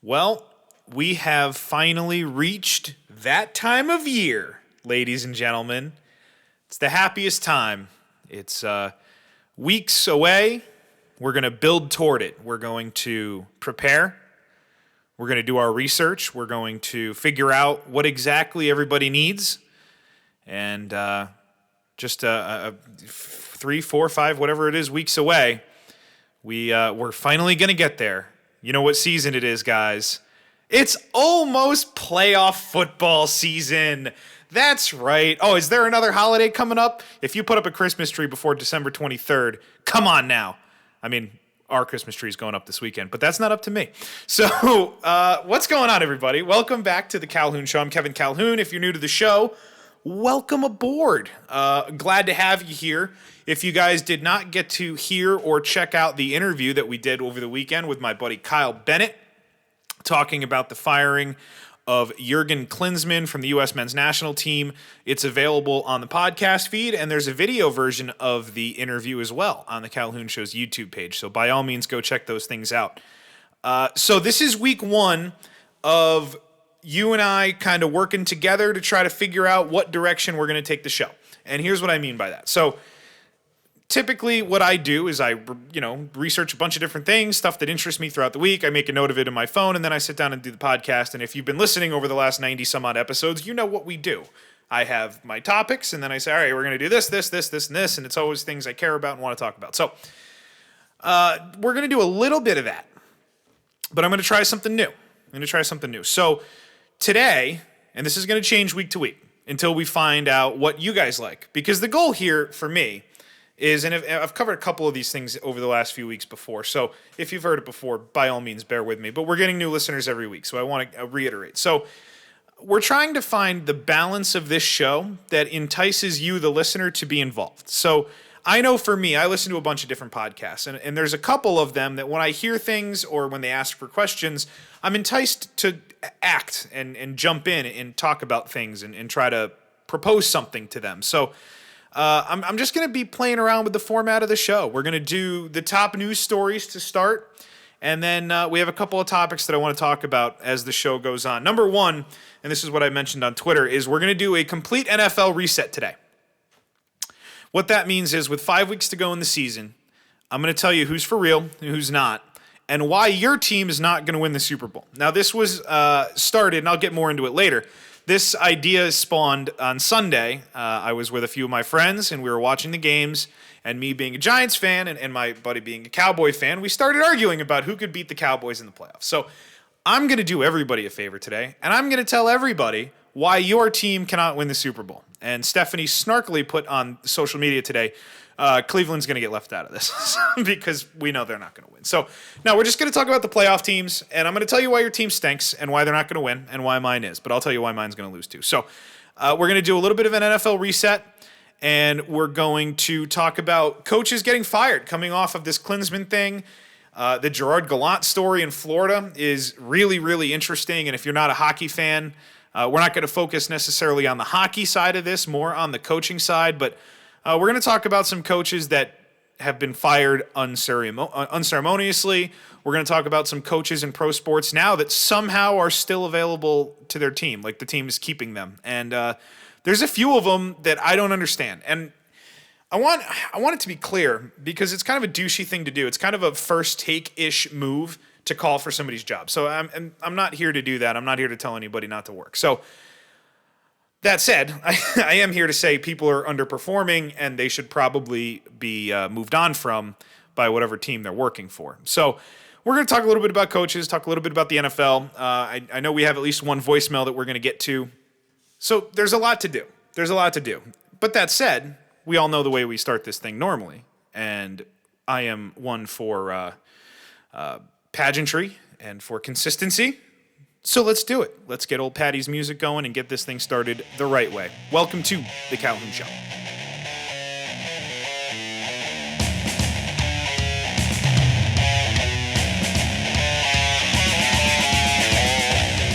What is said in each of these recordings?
Well, we have finally reached that time of year, ladies and gentlemen. It's the happiest time. It's weeks away. We're going to build toward it. We're going to prepare. We're going to do our research. We're going to figure out what exactly everybody needs. And just 3, 4, 5, whatever it is, weeks away, we're finally going to get there. You know what season it is, guys? It's almost playoff football season. That's right. Oh, is there another holiday coming up? If you put up a Christmas tree before December 23rd, come on now. I mean, our Christmas tree is going up this weekend, but that's not up to me. So what's going on, everybody? Welcome back to the Calhoun Show. I'm Kevin Calhoun. If you're new to the show, welcome aboard. Glad to have you here. If you guys did not get to hear or check out the interview that we did over the weekend with my buddy Kyle Bennett, talking about the firing of Jurgen Klinsmann from the U.S. men's national team, it's available on the podcast feed, and there's a video version of the interview as well on the Calhoun Show's YouTube page. So by all means, go check those things out. So this is week one of you and I kind of working together to try to figure out what direction we're going to take the show. And here's what I mean by that. So typically what I do is I research a bunch of different things, stuff that interests me throughout the week. I make a note of it in my phone, and then I sit down and do the podcast. And if you've been listening over the last 90 some odd episodes, you know what we do. I have my topics, and then I say, all right, we're going to do this, and this, and it's always things I care about and want to talk about. So we're going to do a little bit of that, but I'm going to try something new. So today, and this is going to change week to week until we find out what you guys like, because the goal here for me is, and I've covered a couple of these things over the last few weeks before, so if you've heard it before, by all means, bear with me, but we're getting new listeners every week, so I want to reiterate. So we're trying to find the balance of this show that entices you, the listener, to be involved. So I know for me, I listen to a bunch of different podcasts, and there's a couple of them that when I hear things or when they ask for questions, I'm enticed to act and jump in and talk about things and try to propose something to them. So I'm just going to be playing around with the format of the show. We're going to do the top news stories to start, and then we have a couple of topics that I want to talk about as the show goes on. Number one, and this is what I mentioned on Twitter, is we're going to do a complete NFL reset today. What that means is with 5 weeks to go in the season, I'm going to tell you who's for real and who's not, and why your team is not going to win the Super Bowl. Now, this was started, and I'll get more into it later. This idea spawned on Sunday. I was with a few of my friends, and we were watching the games, and me being a Giants fan and my buddy being a Cowboy fan, we started arguing about who could beat the Cowboys in the playoffs. So I'm going to do everybody a favor today, and I'm going to tell everybody why your team cannot win the Super Bowl. And Stephanie snarkily put on social media today, Cleveland's going to get left out of this because we know they're not going to win. So now we're just going to talk about the playoff teams, and I'm going to tell you why your team stinks and why they're not going to win and why mine is. But I'll tell you why mine's going to lose too. So we're going to do a little bit of an NFL reset, and we're going to talk about coaches getting fired coming off of this Klinsmann thing. The Gerard Gallant story in Florida is really, really interesting. And if you're not a hockey fan, we're not going to focus necessarily on the hockey side of this, more on the coaching side. But we're going to talk about some coaches that have been fired unceremoniously. We're going to talk about some coaches in pro sports now that somehow are still available to their team, like the team is keeping them. And there's a few of them that I don't understand. And I want it to be clear because it's kind of a douchey thing to do. It's kind of a first take-ish move to call for somebody's job. So I'm not here to do that. I'm not here to tell anybody not to work. So that said, I am here to say people are underperforming and they should probably be moved on from by whatever team they're working for. So we're going to talk a little bit about coaches, talk a little bit about the NFL. I know we have at least one voicemail that we're going to get to. So there's a lot to do. But that said, we all know the way we start this thing normally. And I am one for pageantry and for consistency. So let's do it. Let's get old Patty's music going and get this thing started the right way. Welcome to the Calhoun Show.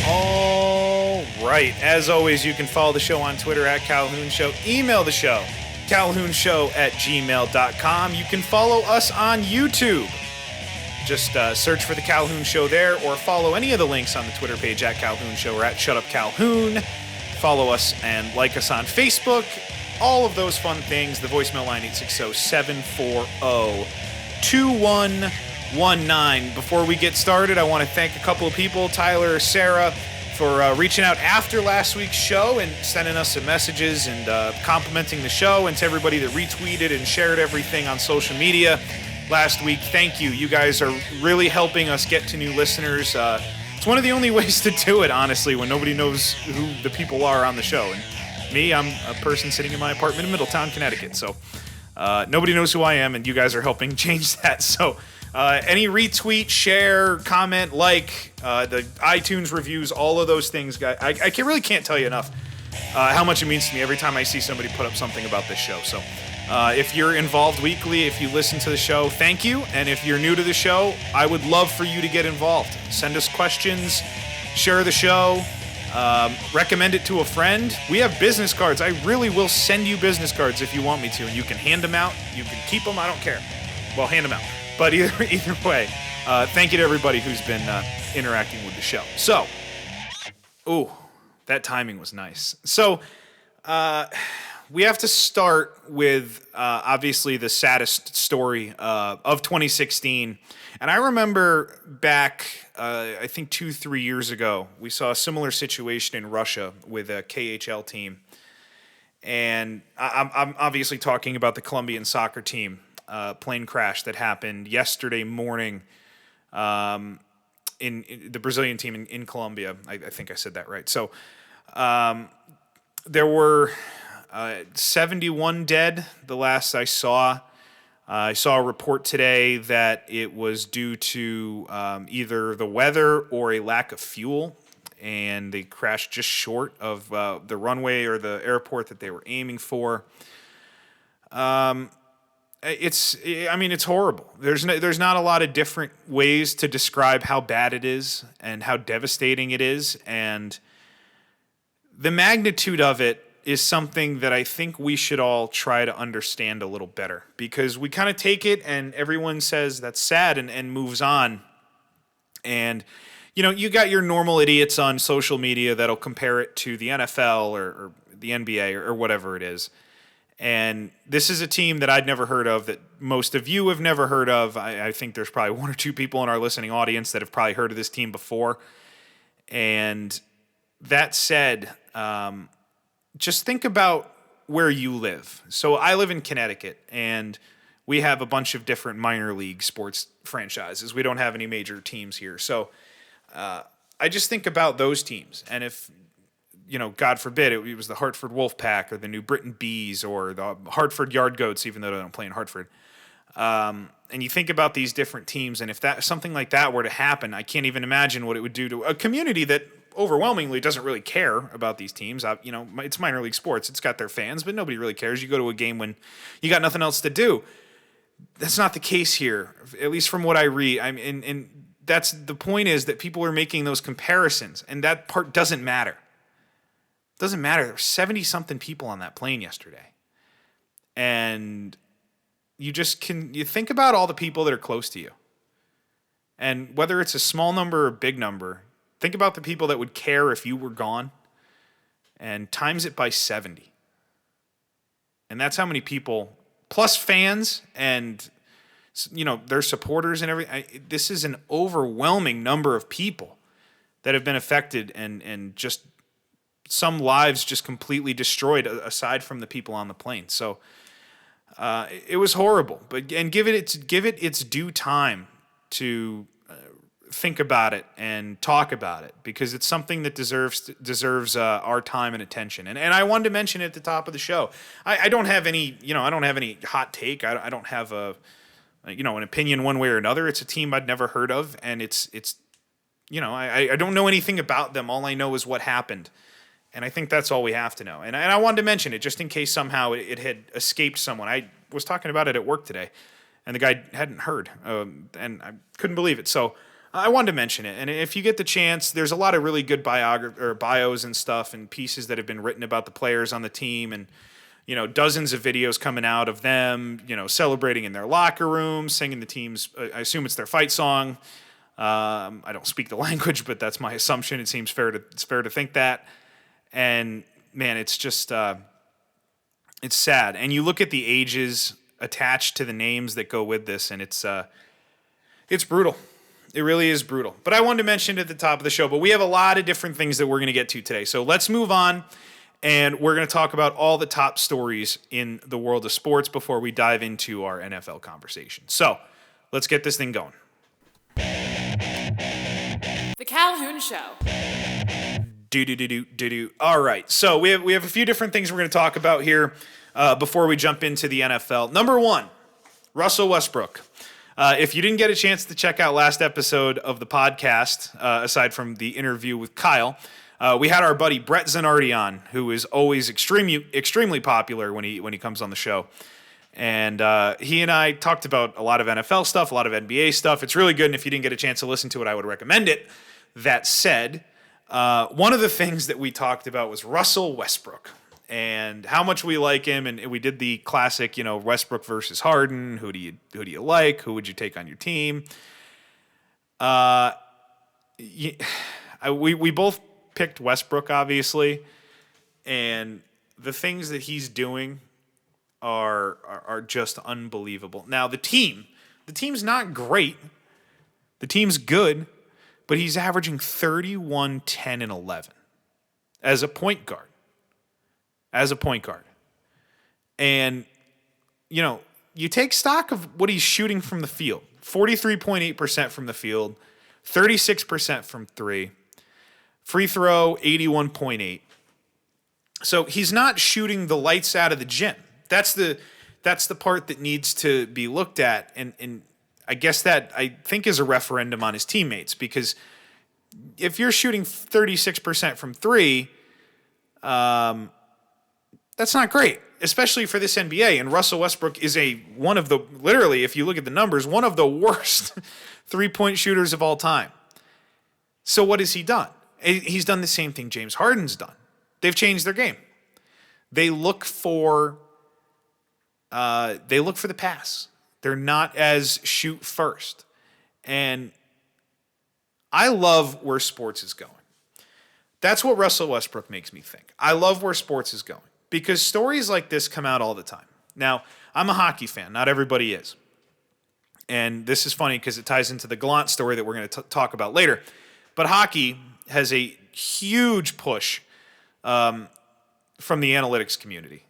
All right. As always, you can follow the show on Twitter at Calhoun Show. Email the show, calhounshow@gmail.com. You can follow us on YouTube. Just search for The Calhoun Show there, or follow any of the links on the Twitter page at Calhoun Show or at Shut Up Calhoun. Follow us and like us on Facebook. All of those fun things. The voicemail line 860-740-2119. Before we get started, I want to thank a couple of people, Tyler, Sarah, for reaching out after last week's show and sending us some messages and complimenting the show, and to everybody that retweeted and shared everything on social media last week. Thank you. You guys are really helping us get to new listeners. It's one of the only ways to do it, honestly, when nobody knows who the people are on the show. And me, I'm a person sitting in my apartment in Middletown, Connecticut. So nobody knows who I am, and you guys are helping change that. So any retweet, share, comment, like, the iTunes reviews, all of those things, guys, I really can't tell you enough how much it means to me every time I see somebody put up something about this show. So if you're involved weekly, if you listen to the show, thank you. And if you're new to the show, I would love for you to get involved. Send us questions, share the show, recommend it to a friend. We have business cards. I really will send you business cards if you want me to, and you can hand them out. You can keep them. I don't care. Well, hand them out. But either way, thank you to everybody who's been interacting with the show. So, that timing was nice. So, we have to start with, obviously, the saddest story of 2016. And I remember back, I think 2-3 years ago, we saw a similar situation in Russia with a KHL team. And I'm obviously talking about the Colombian soccer team plane crash that happened yesterday morning in the Brazilian team in Colombia. I think I said that right. So there were 71 dead, the last I saw. I saw a report today that it was due to either the weather or a lack of fuel, and they crashed just short of the runway or the airport that they were aiming for. It's horrible. There's not a lot of different ways to describe how bad it is and how devastating it is, and the magnitude of it is something that I think we should all try to understand a little better, because we kind of take it and everyone says that's sad and moves on. And, you got your normal idiots on social media that'll compare it to the NFL or the NBA or whatever it is. And this is a team that I'd never heard of, that most of you have never heard of. I think there's probably one or two people in our listening audience that have probably heard of this team before. And that said, just think about where you live. So I live in Connecticut, and we have a bunch of different minor league sports franchises. We don't have any major teams here. So I just think about those teams. And if, God forbid, it was the Hartford Wolfpack or the New Britain Bees or the Hartford Yard Goats, even though they don't play in Hartford. And you think about these different teams, and if something like that were to happen, I can't even imagine what it would do to a community that overwhelmingly doesn't really care about these teams. It's minor league sports. It's got their fans, but nobody really cares. You go to a game when you got nothing else to do. That's not the case here, at least from what I read. And that's the point, is that people are making those comparisons, and that part doesn't matter. It doesn't matter. There were 70-something people on that plane yesterday. And you think about all the people that are close to you. And whether it's a small number or a big number, think about the people that would care if you were gone, and times it by 70. And that's how many people, plus fans and, their supporters and everything. This is an overwhelming number of people that have been affected, and just some lives just completely destroyed, aside from the people on the plane. So it was horrible, and give it its due time to think about it and talk about it, because it's something that deserves our time and attention. And I wanted to mention it at the top of the show. I don't have any, I don't have any hot take. I don't have an opinion one way or another. It's a team I'd never heard of, and it's I don't know anything about them. All I know is what happened. And I think that's all we have to know. And I wanted to mention it just in case somehow it had escaped someone. I was talking about it at work today, and the guy hadn't heard, and I couldn't believe it. So I wanted to mention it. And if you get the chance, there's a lot of really good bios and stuff and pieces that have been written about the players on the team. And, dozens of videos coming out of them, celebrating in their locker room, singing the team's, I assume it's their fight song. I don't speak the language, but that's my assumption. It seems it's fair to think that. And man, it's just, it's sad. And you look at the ages attached to the names that go with this, and it's brutal. It really is brutal. But I wanted to mention it at the top of the show, but we have a lot of different things that we're going to get to today. So let's move on, and we're going to talk about all the top stories in the world of sports before we dive into our NFL conversation. So let's get this thing going. The Calhoun Show. All right, so we have a few different things we're going to talk about here before we jump into the NFL. Number one, Russel Westbrook. If you didn't get a chance to check out last episode of the podcast, aside from the interview with Kyle, we had our buddy Brett Zanardi on, who is always extremely popular when he comes on the show. And he and I talked about a lot of NFL stuff, a lot of NBA stuff. It's really good, and if you didn't get a chance to listen to it, I would recommend it. That said, one of the things that we talked about was Russel Westbrook and how much we like him, and we did the classic, Westbrook versus Harden. Who do you like? Who would you take on your team? We both picked Westbrook, obviously, and the things that he's doing are just unbelievable. Now the team's not great. The team's good, but he's averaging 31, 10, and 11 as a point guard. And, you take stock of what he's shooting from the field. 43.8% from the field, 36% from three, free throw 81.8. So he's not shooting the lights out of the gym. That's the part that needs to be looked at. And I guess that I think is a referendum on his teammates, because if you're shooting 36% from three, that's not great, especially for this NBA. And Russell Westbrook is literally, if you look at the numbers, one of the worst three-point shooters of all time. So what has he done? He's done the same thing James Harden's done. They've changed their game. They look for the pass. They're not as shoot first. And I love where sports is going. That's what Russell Westbrook makes me think. I love where sports is going, because stories like this come out all the time. Now, I'm a hockey fan. Not everybody is. And this is funny because it ties into the Gallant story that we're going to talk about later. But hockey has a huge push from the analytics community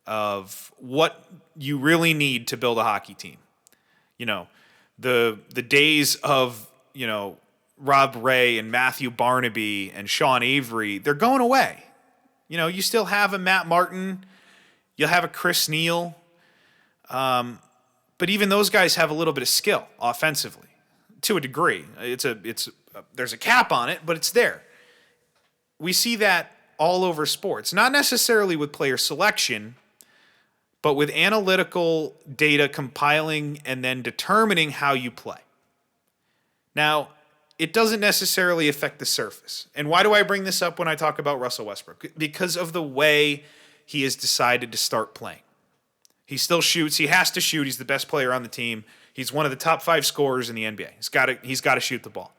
of what you really need to build a hockey team. The days of, Rob Ray and Matthew Barnaby and Sean Avery, they're going away. You still have a Matt Martin, you'll have a Chris Neal, but even those guys have a little bit of skill offensively, to a degree. There's a cap on it, but it's there. We see that all over sports, not necessarily with player selection, but with analytical data compiling and then determining how you play. Now, it doesn't necessarily affect the surface. And why do I bring this up when I talk about Russell Westbrook? Because of the way he has decided to start playing. He still shoots. He has to shoot. He's the best player on the team. He's one of the top 5 scorers in the NBA. He's got to shoot the ball.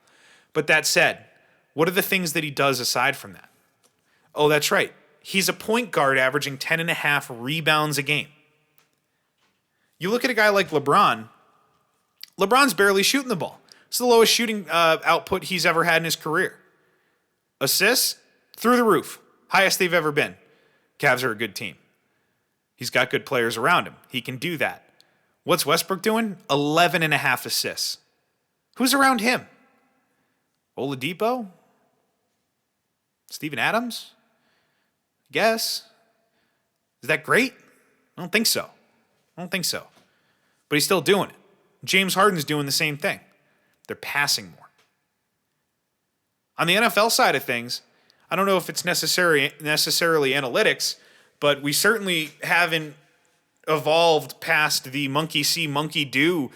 But that said, what are the things that he does aside from that? Oh, that's right. He's a point guard averaging 10.5 rebounds a game. You look at a guy like LeBron. LeBron's barely shooting the ball. It's the lowest shooting output he's ever had in his career. Assists, through the roof. Highest they've ever been. Cavs are a good team. He's got good players around him. He can do that. What's Westbrook doing? 11.5 assists. Who's around him? Oladipo? Steven Adams? Guess. Is that great? I don't think so. But he's still doing it. James Harden's doing the same thing. They're passing more. On the NFL side of things, I don't know if it's necessarily analytics, but we certainly haven't evolved past the monkey see, monkey do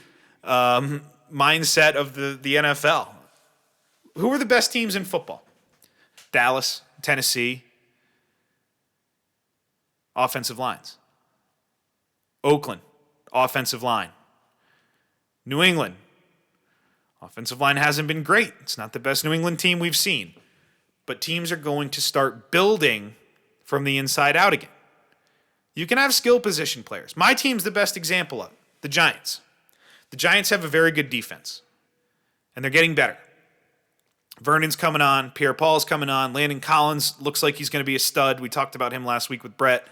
mindset of the NFL. Who are the best teams in football? Dallas, Tennessee. Offensive lines. Oakland, offensive line. New England, offensive line hasn't been great. It's not the best New England team we've seen. But teams are going to start building from the inside out again. You can have skill position players. My team's the best example of it, the Giants. The Giants have a very good defense, and they're getting better. Vernon's coming on. Pierre-Paul's coming on. Landon Collins looks like he's going to be a stud. We talked about him last week with Brett.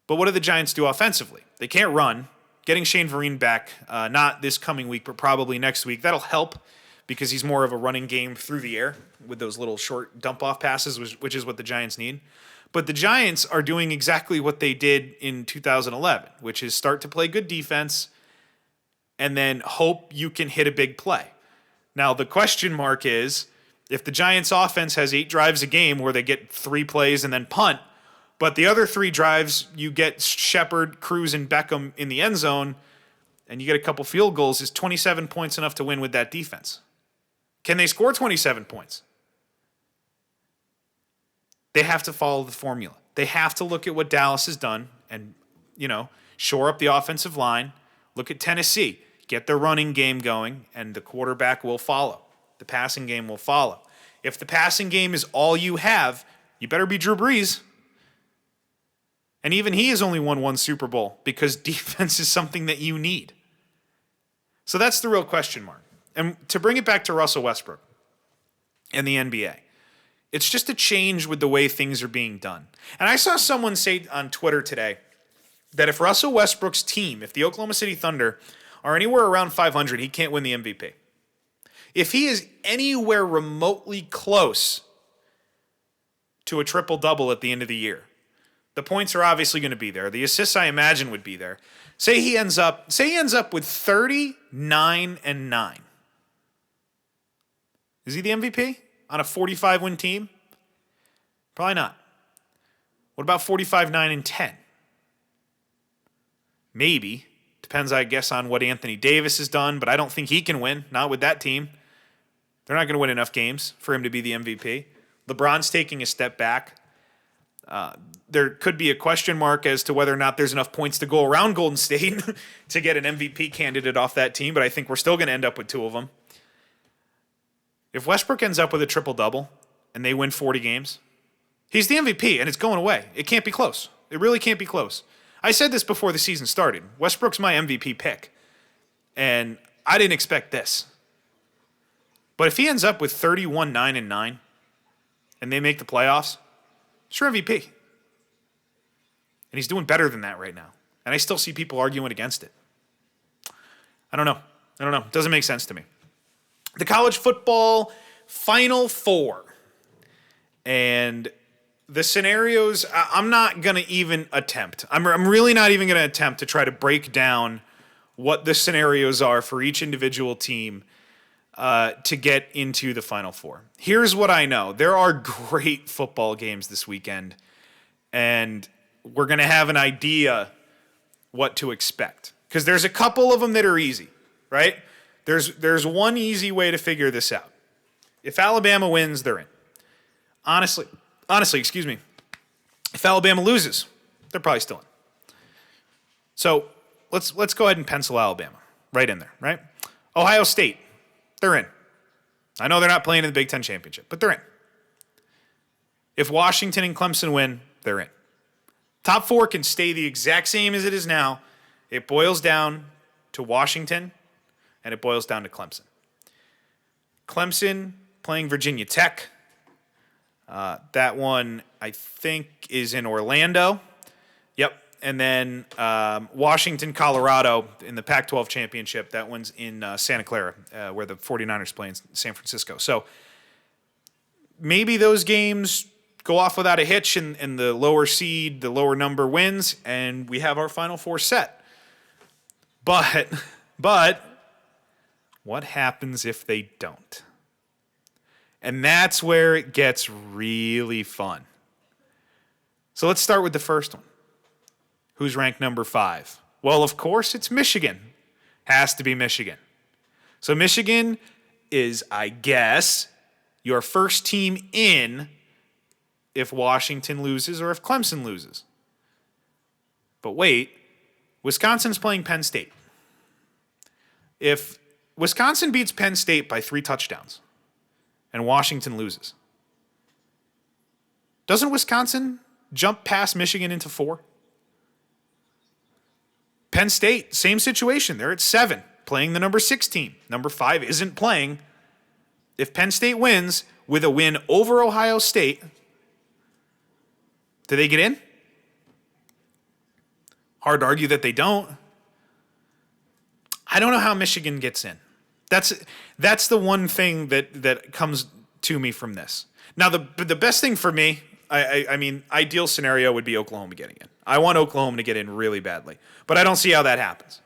But what do the Giants do offensively? They can't run. Getting Shane Vereen back, not this coming week, but probably next week, that'll help because he's more of a running game through the air with those little short dump-off passes, which is what the Giants need. But the Giants are doing exactly what they did in 2011, which is start to play good defense and then hope you can hit a big play. Now, the question mark is, if the Giants' offense has 8 drives a game where they get 3 plays and then punt, but the other 3 drives, you get Shepard, Cruz, and Beckham in the end zone, and you get a couple field goals, is 27 points enough to win with that defense? Can they score 27 points? They have to follow the formula. They have to look at what Dallas has done and, shore up the offensive line. Look at Tennessee. Get the running game going, and the quarterback will follow. The passing game will follow. If the passing game is all you have, you better be Drew Brees. And even he has only won 1 Super Bowl because defense is something that you need. So that's the real question mark. And to bring it back to Russell Westbrook and the NBA, it's just a change with the way things are being done. And I saw someone say on Twitter today that if Russell Westbrook's team, if the Oklahoma City Thunder are anywhere around 500, he can't win the MVP. If he is anywhere remotely close to a triple-double at the end of the year, the points are obviously going to be there. The assists, I imagine, would be there. Say he ends up with 39-9. Is he the MVP on a 45-win team? Probably not. What about 45-9-10? Maybe. Depends, I guess, on what Anthony Davis has done, but I don't think he can win, not with that team. They're not going to win enough games for him to be the MVP. LeBron's taking a step back. There could be a question mark as to whether or not there's enough points to go around Golden State to get an MVP candidate off that team, but I think we're still going to end up with 2 of them. If Westbrook ends up with a triple-double and they win 40 games, he's the MVP, and it's going away. It can't be close. It really can't be close. I said this before the season started. Westbrook's my MVP pick, and I didn't expect this. But if he ends up with 31-9-9 and they make the playoffs, it's your MVP. And he's doing better than that right now. And I still see people arguing against it. I don't know. It doesn't make sense to me. The college football Final Four. And the scenarios, I'm not going to even attempt. I'm really not even going to attempt to try to break down what the scenarios are for each individual team to get into the Final Four. Here's what I know. There are great football games this weekend, and we're going to have an idea what to expect. Because there's a couple of them that are easy, right? There's one easy way to figure this out. If Alabama wins, they're in. Honestly, if Alabama loses, they're probably still in. So let's go ahead and pencil Alabama right in there, right? Ohio State, they're in. I know they're not playing in the Big Ten Championship, but they're in. If Washington and Clemson win, they're in. Top 4 can stay the exact same as it is now. It boils down to Washington, and it boils down to Clemson. Clemson playing Virginia Tech. That one, I think, is in Orlando. Yep. And then Washington, Colorado in the Pac-12 championship. That one's in Santa Clara, where the 49ers play in San Francisco. So maybe those games go off without a hitch and the lower seed, the lower number wins, and we have our Final Four set. But what happens if they don't? And that's where it gets really fun. So let's start with the first one. Who's ranked number 5? Well, of course, it's Michigan. Has to be Michigan. So Michigan is, I guess, your first team in if Washington loses or if Clemson loses. But wait, Wisconsin's playing Penn State. If Wisconsin beats Penn State by 3 touchdowns and Washington loses, doesn't Wisconsin jump past Michigan into 4? Penn State, same situation. They're at 7, playing the number 6 team. Number 5 isn't playing. If Penn State wins with a win over Ohio State, do they get in? Hard to argue that they don't. I don't know how Michigan gets in. That's the one thing that comes to me from this. Now, the best thing for me, I mean, ideal scenario would be Oklahoma getting in. I want Oklahoma to get in really badly, but I don't see how that happens.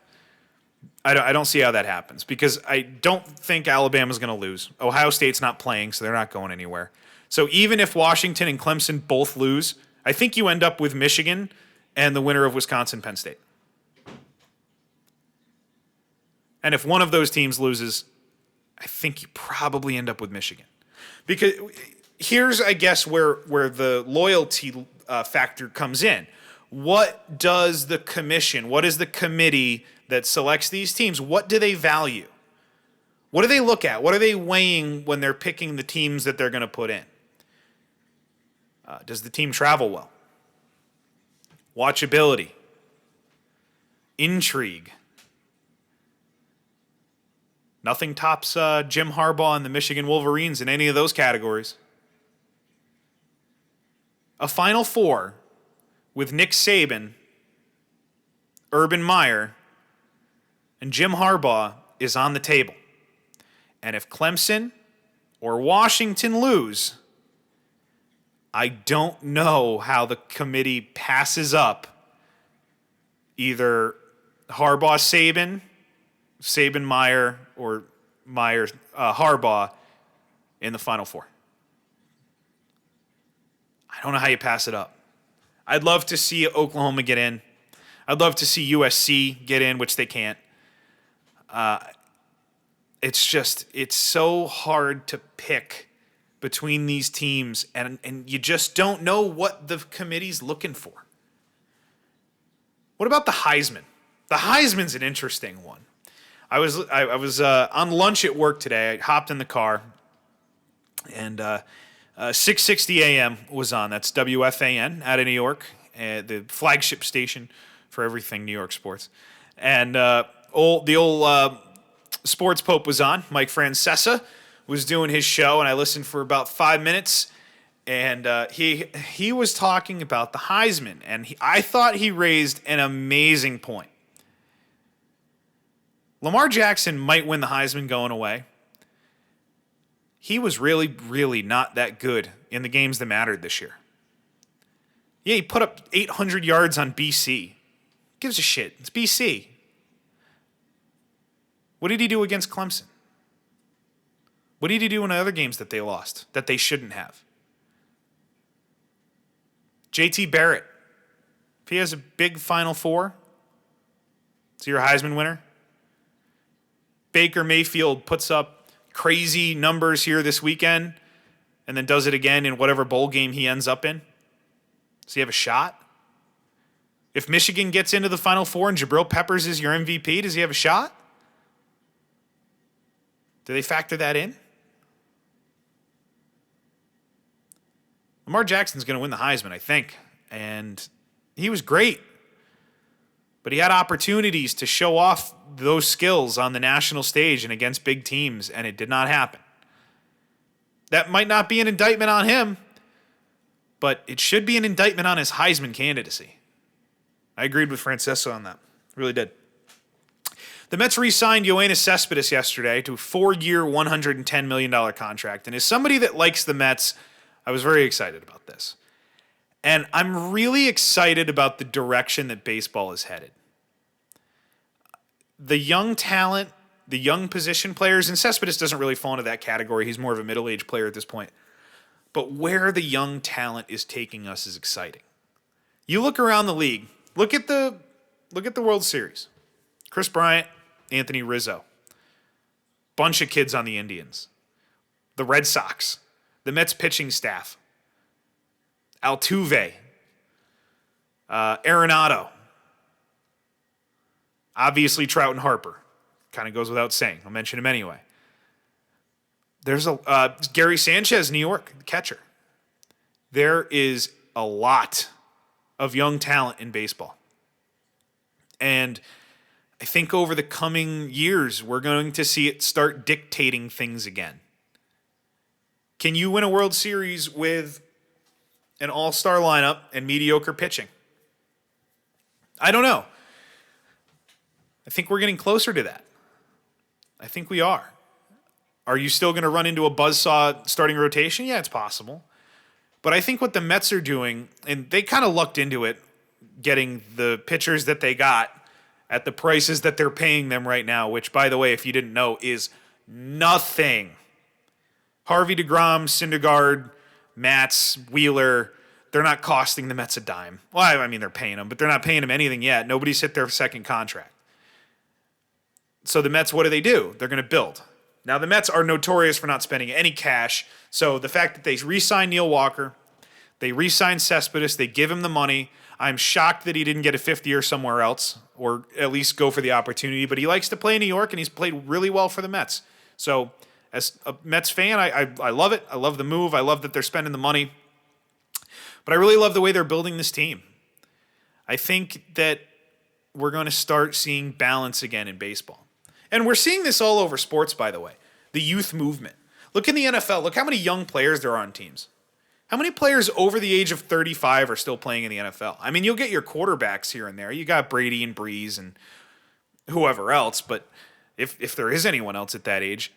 I don't see how that happens because I don't think Alabama's going to lose. Ohio State's not playing, so they're not going anywhere. So even if Washington and Clemson both lose, I think you end up with Michigan and the winner of Wisconsin-Penn State. And if one of those teams loses, I think you probably end up with Michigan. Because here's, I guess, where the loyalty factor comes in. What does the commission, what is the committee that selects these teams, what do they value? What do they look at? What are they weighing when they're picking the teams that they're going to put in? Does the team travel well? Watchability? Intrigue? Nothing tops Jim Harbaugh and the Michigan Wolverines in any of those categories. A Final Four with Nick Saban, Urban Meyer, and Jim Harbaugh is on the table. And if Clemson or Washington lose, I don't know how the committee passes up either Harbaugh Saban, Saban Meyer, or Meyer Harbaugh in the Final Four. I don't know how you pass it up. I'd love to see Oklahoma get in. I'd love to see USC get in, which they can't. It's so hard to pick between these teams, and you just don't know what the committee's looking for. What about the Heisman? The Heisman's an interesting one. I was on lunch at work today. I hopped in the car, and 6:60 a.m. was on. That's WFAN out of New York, the flagship station for everything New York sports. And the old sports pope was on. Mike Francesa was doing his show, and I listened for about 5 minutes. And he was talking about the Heisman, and I thought he raised an amazing point. Lamar Jackson might win the Heisman going away. He was really, really not that good in the games that mattered this year. Yeah, he put up 800 yards on BC. Gives a shit. It's BC. What did he do against Clemson? What did he do in other games that they lost, that they shouldn't have? JT Barrett, if he has a big Final Four, is he your Heisman winner? Baker Mayfield puts up crazy numbers here this weekend and then does it again in whatever bowl game he ends up in. Does he have a shot? If Michigan gets into the Final Four and Jabril Peppers is your MVP, does he have a shot? Do they factor that in? Lamar Jackson's going to win the Heisman, I think. And he was great. But he had opportunities to show off those skills on the national stage and against big teams, and it did not happen. That might not be an indictment on him, but it should be an indictment on his Heisman candidacy. I agreed with Francesa on that. Really did. The Mets re-signed Yoenis Cespedes yesterday to a 4-year, $110 million contract. And as somebody that likes the Mets, I was very excited about this. And I'm really excited about the direction that baseball is headed. The young talent, the young position players, and Cespedes doesn't really fall into that category. He's more of a middle-aged player at this point. But where the young talent is taking us is exciting. You look around the league. Look at the World Series. Chris Bryant, Anthony Rizzo. Bunch of kids on the Indians. The Red Sox. The Mets pitching staff. Altuve. Arenado. Obviously, Trout and Harper. Kind of goes without saying. I'll mention him anyway. There's Gary Sanchez, New York, the catcher. There is a lot of young talent in baseball. And I think over the coming years, we're going to see it start dictating things again. Can you win a World Series with an all-star lineup and mediocre pitching? I don't know. I think we're getting closer to that. I think we are. Are you still going to run into a buzzsaw starting rotation? Yeah, it's possible. But I think what the Mets are doing, and they kind of lucked into it, getting the pitchers that they got at the prices that they're paying them right now, which, by the way, if you didn't know, is nothing. Harvey DeGrom, Syndergaard, Matz, Wheeler, they're not costing the Mets a dime. Well, I mean, they're paying them, but they're not paying them anything yet. Nobody's hit their second contract. So the Mets, what do? They're going to build. Now, the Mets are notorious for not spending any cash, so the fact that they re-signed Neil Walker, they re-signed Cespedes, they give him the money. I'm shocked that he didn't get a fifth year somewhere else, or at least go for the opportunity, but he likes to play in New York, and he's played really well for the Mets. So as a Mets fan, I love it. I love the move. I love that they're spending the money. But I really love the way they're building this team. I think that we're going to start seeing balance again in baseball. And we're seeing this all over sports, by the way. The youth movement. Look in the NFL. Look how many young players there are on teams. How many players over the age of 35 are still playing in the NFL? I mean, you'll get your quarterbacks here and there. You got Brady and Breeze and whoever else, but if there is anyone else at that age,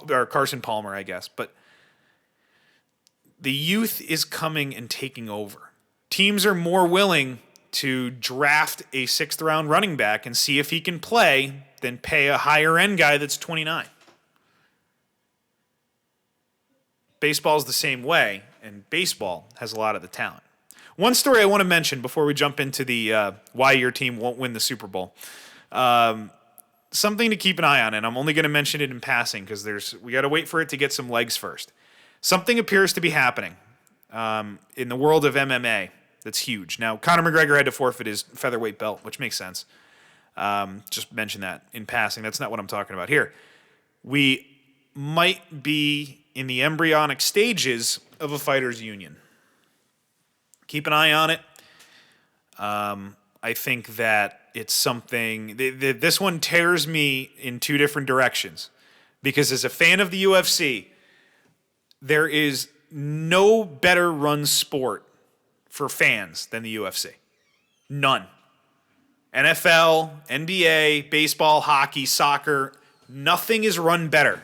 or Carson Palmer, I guess. But the youth is coming and taking over. Teams are more willing to draft a sixth-round running back and see if he can play than pay a higher-end guy that's 29. Baseball's the same way, and baseball has a lot of the talent. One story I want to mention before we jump into the why your team won't win the Super Bowl. Something to keep an eye on, and I'm only going to mention it in passing because we got to wait for it to get some legs first. Something appears to be happening in the world of MMA that's huge. Now, Conor McGregor had to forfeit his featherweight belt, which makes sense. Just mention that in passing. That's not what I'm talking about here. We might be in the embryonic stages of a fighters union. Keep an eye on it. I think that it's something. This one tears me in two different directions because as a fan of the UFC, there is no better run sport for fans than the UFC. None. NFL, NBA, baseball, hockey, soccer, nothing is run better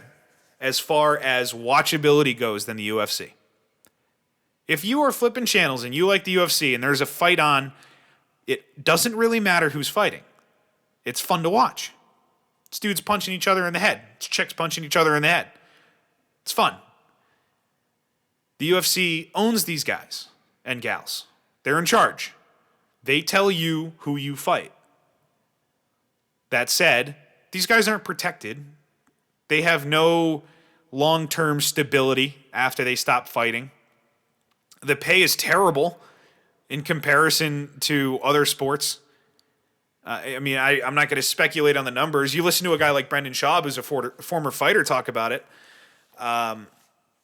as far as watchability goes than the UFC. If you are flipping channels and you like the UFC and there's a fight on, it doesn't really matter who's fighting. It's fun to watch. It's dudes punching each other in the head. It's chicks punching each other in the head. It's fun. The UFC owns these guys and gals. They're in charge. They tell you who you fight. That said, these guys aren't protected. They have no long-term stability after they stop fighting. The pay is terrible in comparison to other sports. I'm not going to speculate on the numbers. You listen to a guy like Brendan Schaub, who's a former fighter, talk about it.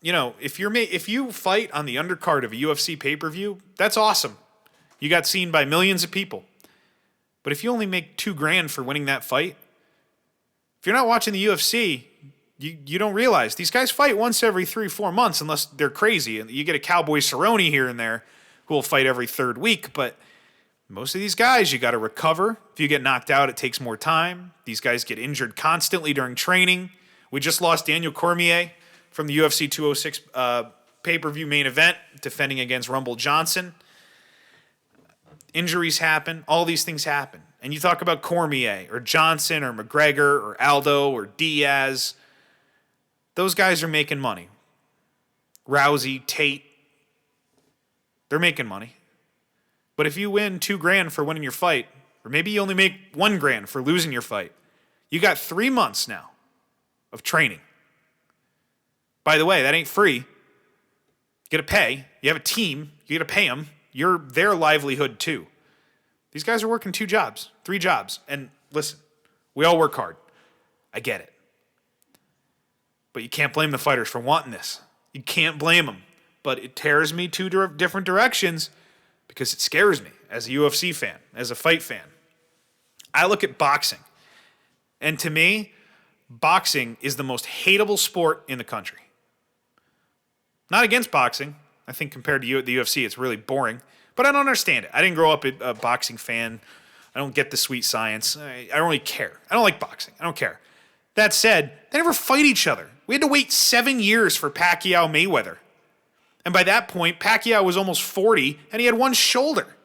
If you fight on the undercard of a UFC pay-per-view, that's awesome. You got seen by millions of people. But if you only make $2,000 for winning that fight, if you're not watching the UFC, you don't realize these guys fight once every 3-4 months unless they're crazy. And you get a Cowboy Cerrone here and there who will fight every third week. But most of these guys, you got to recover. If you get knocked out, it takes more time. These guys get injured constantly during training. We just lost Daniel Cormier from the UFC 206 pay-per-view main event, defending against Rumble Johnson. Injuries happen. All these things happen. And you talk about Cormier or Johnson or McGregor or Aldo or Diaz. Those guys are making money. Rousey, Tate, they're making money. But if you win $2,000 for winning your fight, or maybe you only make $1,000 for losing your fight, you got 3 months now of training. By the way, that ain't free. You got to pay. You have a team. You got to pay them. You're their livelihood too. These guys are working 2 jobs, 3 jobs. And listen, We all work hard. I get it. But you can't blame the fighters for wanting this. You can't blame them. But it tears me two different directions because it scares me as a UFC fan, as a fight fan. I look at boxing, and to me, boxing is the most hateable sport in the country. Not against boxing. I think compared to the UFC, it's really boring. But I don't understand it. I didn't grow up a boxing fan. I don't get the sweet science. I don't really care. I don't like boxing. I don't care. That said, they never fight each other. We had to wait 7 years for Pacquiao Mayweather. And by that point, Pacquiao was almost 40, and he had one shoulder.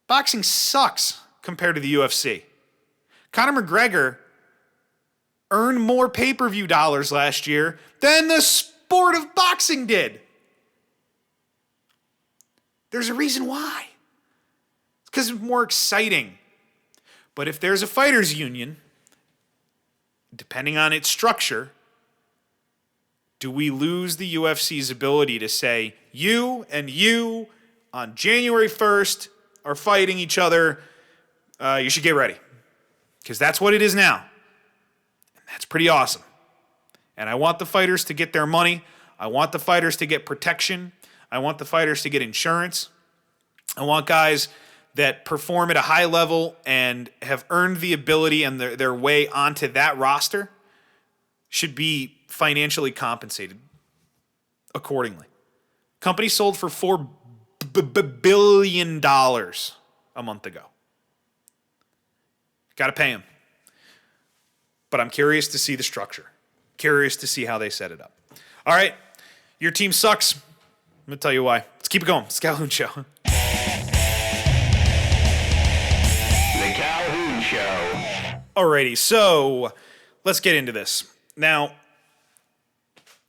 Boxing sucks compared to the UFC. Conor McGregor earned more pay-per-view dollars last year than the sport of boxing did. There's a reason why. It's because it's more exciting. But if there's a fighters union, depending on its structure, do we lose the UFC's ability to say, you and you on January 1st are fighting each other, you should get ready. Because that's what it is now. And that's pretty awesome. And I want the fighters to get their money. I want the fighters to get protection. I want the fighters to get insurance. I want guys that perform at a high level and have earned the ability and their way onto that roster should be financially compensated accordingly. Company sold for $4 billion a month ago. Got to pay them. But I'm curious to see the structure. Curious to see how they set it up. All right, your team sucks. I'm going to tell you why. Let's keep it going. It's the Calhoun Show. The Calhoun Show. Alrighty, so let's get into this. Now,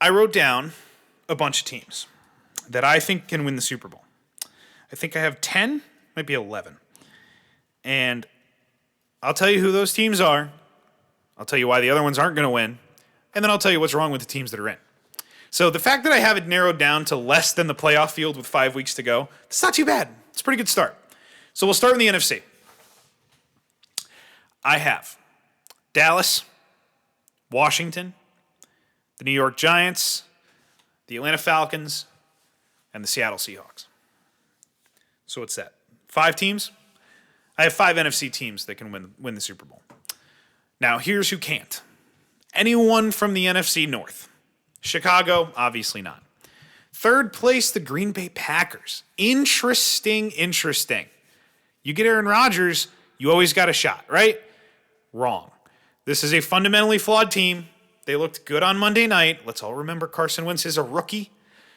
I wrote down a bunch of teams that I think can win the Super Bowl. I think I have 10, might be 11. And I'll tell you who those teams are. I'll tell you why the other ones aren't going to win. And then I'll tell you what's wrong with the teams that are in. So the fact that I have it narrowed down to less than the playoff field with 5 weeks to go, it's not too bad. It's a pretty good start. So we'll start in the NFC. I have Dallas, Washington, the New York Giants, the Atlanta Falcons, and the Seattle Seahawks. So what's that? 5 teams? I have 5 NFC teams that can win the Super Bowl. Now, here's who can't. Anyone from the NFC North. Chicago, obviously not. Third place, the Green Bay Packers. Interesting. You get Aaron Rodgers, you always got a shot, right? Wrong. This is a fundamentally flawed team. They looked good on Monday night. Let's all remember Carson Wentz is a rookie,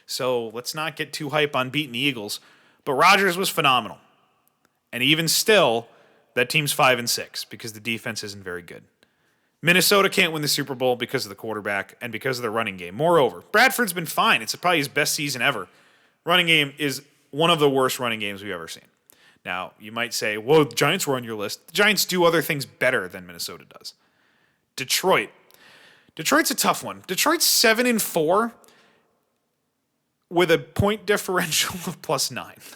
so let's not get too hype on beating the Eagles. But Rodgers was phenomenal. And even still, that team's 5-6 because the defense isn't very good. Minnesota can't win the Super Bowl because of the quarterback and because of the running game. Moreover, Bradford's been fine. It's probably his best season ever. Running game is one of the worst running games we've ever seen. Now, you might say, well, the Giants were on your list. The Giants do other things better than Minnesota does. Detroit's a tough one. Detroit's 7-4 with a point differential of +9.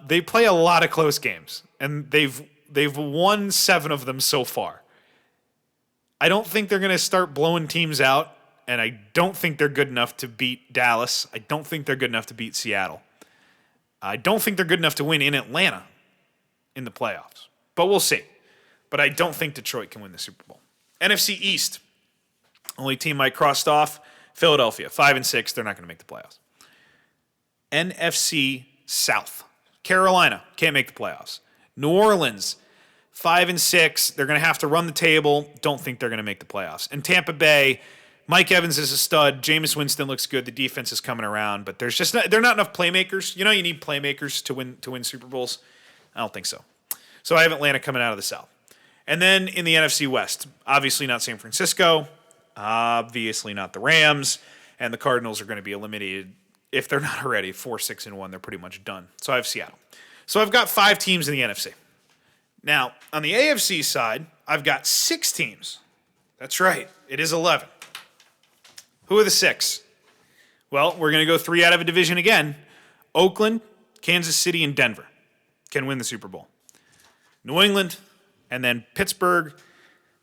They play a lot of close games, and they've won 7 of them so far. I don't think they're going to start blowing teams out, and I don't think they're good enough to beat Dallas. I don't think they're good enough to beat Seattle. I don't think they're good enough to win in Atlanta in the playoffs, but we'll see. But I don't think Detroit can win the Super Bowl. NFC East, only team I crossed off, Philadelphia, 5-6. They're not going to make the playoffs. NFC South, Carolina, can't make the playoffs. New Orleans, 5-6. They're going to have to run the table. Don't think they're going to make the playoffs. And Tampa Bay, Mike Evans is a stud. Jameis Winston looks good. The defense is coming around, but there's just not enough playmakers. You know, you need playmakers to win Super Bowls. I don't think so. So I have Atlanta coming out of the South. And then in the NFC West, obviously not San Francisco, obviously not the Rams, and the Cardinals are going to be eliminated if they're not already. 4-6-1, they're pretty much done. So I have Seattle. So I've got 5 teams in the NFC. Now, on the AFC side, I've got 6 teams. That's right. It is 11. Who are the 6? Well, we're going to go 3 out of a division again. Oakland, Kansas City, and Denver can win the Super Bowl. New England, and then Pittsburgh,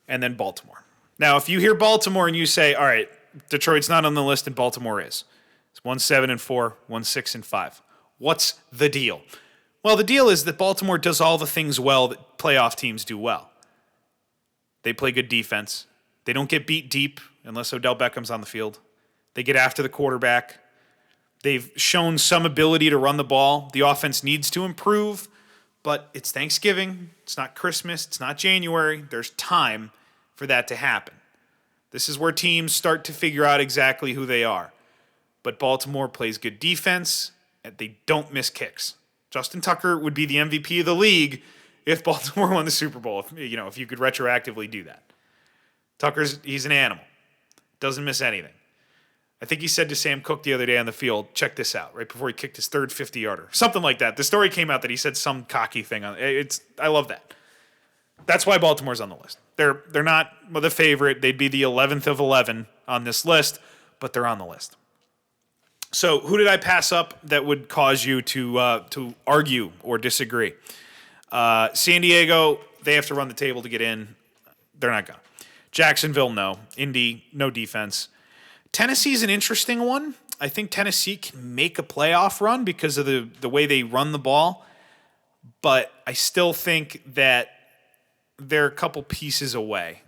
and then Baltimore. Now, if you hear Baltimore and you say, all right, Detroit's not on the list and Baltimore is. It's 1-7-4, 1-6-5. What's the deal? Well, the deal is that Baltimore does all the things well that playoff teams do well. They play good defense. They don't get beat deep unless Odell Beckham's on the field. They get after the quarterback. They've shown some ability to run the ball. The offense needs to improve, but it's Thanksgiving. It's not Christmas. It's not January. There's time for that to happen. This is where teams start to figure out exactly who they are. But Baltimore plays good defense, and they don't miss kicks. Justin Tucker would be the MVP of the league if Baltimore won the Super Bowl, if you could retroactively do that. He's an animal. Doesn't miss anything. I think he said to Sam Cook the other day on the field, check this out, right before he kicked his third 50-yarder. Something like that. The story came out that he said some cocky thing on it. I love that. That's why Baltimore's on the list. They're not the favorite. They'd be the 11th of 11 on this list, but they're on the list. So who did I pass up that would cause you to argue or disagree? San Diego, they have to run the table to get in. They're not going to. Jacksonville, no. Indy, no defense. Tennessee's an interesting one. I think Tennessee can make a playoff run because of the way they run the ball, but I still think that they're a couple pieces away.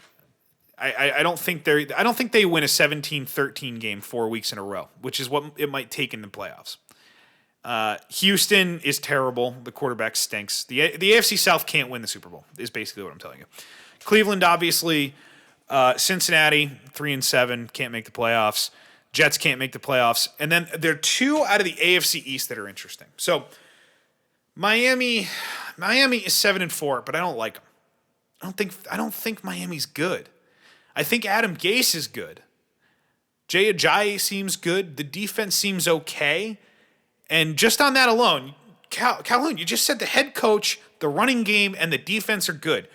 I don't think they win a 17-13 game 4 weeks in a row, which is what it might take in the playoffs. Houston is terrible. The quarterback stinks. The AFC South can't win the Super Bowl, is basically what I'm telling you. Cleveland, obviously. Cincinnati, 3-7, can't make the playoffs. Jets can't make the playoffs. And then there are two out of the AFC East that are interesting. So Miami is 7-4, but I don't like them. I don't think Miami's good. I think Adam Gase is good. Jay Ajayi seems good. The defense seems okay. And just on that alone, Calhoun, you just said the head coach, the running game, and the defense are good.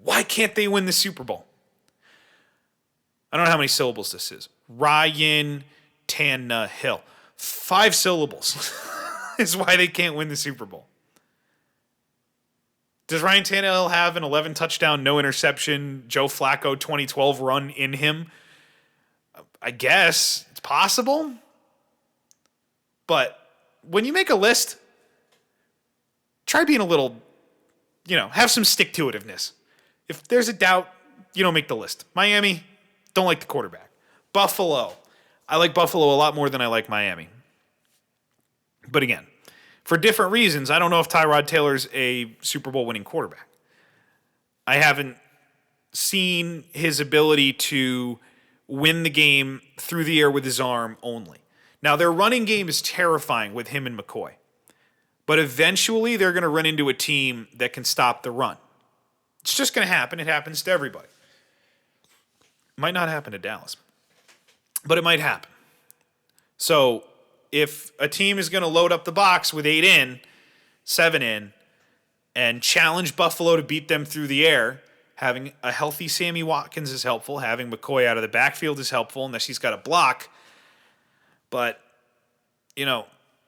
Why can't they win the Super Bowl? I don't know how many syllables this is. Ryan Tannehill. 5 syllables is why they can't win the Super Bowl. Does Ryan Tannehill have an 11 touchdown, no interception, Joe Flacco 2012 run in him? I guess it's possible. But when you make a list, try being a little, have some stick-to-itiveness. If there's a doubt, you don't make the list. Miami, don't like the quarterback. Buffalo, I like Buffalo a lot more than I like Miami. But again, for different reasons, I don't know if Tyrod Taylor's a Super Bowl winning quarterback. I haven't seen his ability to win the game through the air with his arm only. Now, their running game is terrifying with him and McCoy. But eventually, they're going to run into a team that can stop the run. It's just going to happen. It happens to everybody. It might not happen to Dallas, but it might happen. So if a team is going to load up the box with 8 in, 7 in, and challenge Buffalo to beat them through the air, having a healthy Sammy Watkins is helpful. Having McCoy out of the backfield is helpful, unless he's got a block. But,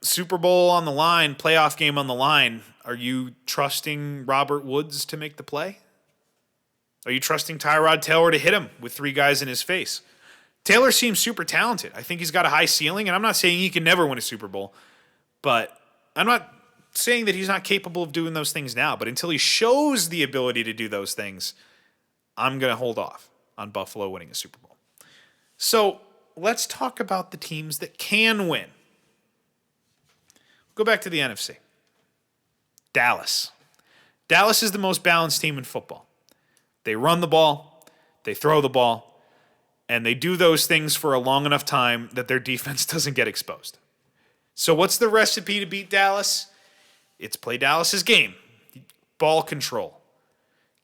Super Bowl on the line, playoff game on the line, are you trusting Robert Woods to make the play? Are you trusting Tyrod Taylor to hit him with 3 guys in his face? Taylor seems super talented. I think he's got a high ceiling, and I'm not saying he can never win a Super Bowl, but I'm not saying that he's not capable of doing those things now. But until he shows the ability to do those things, I'm going to hold off on Buffalo winning a Super Bowl. So let's talk about the teams that can win. Go back to the NFC. Dallas. Dallas is the most balanced team in football. They run the ball, they throw the ball, and they do those things for a long enough time that their defense doesn't get exposed. So what's the recipe to beat Dallas? It's play Dallas's game. Ball control.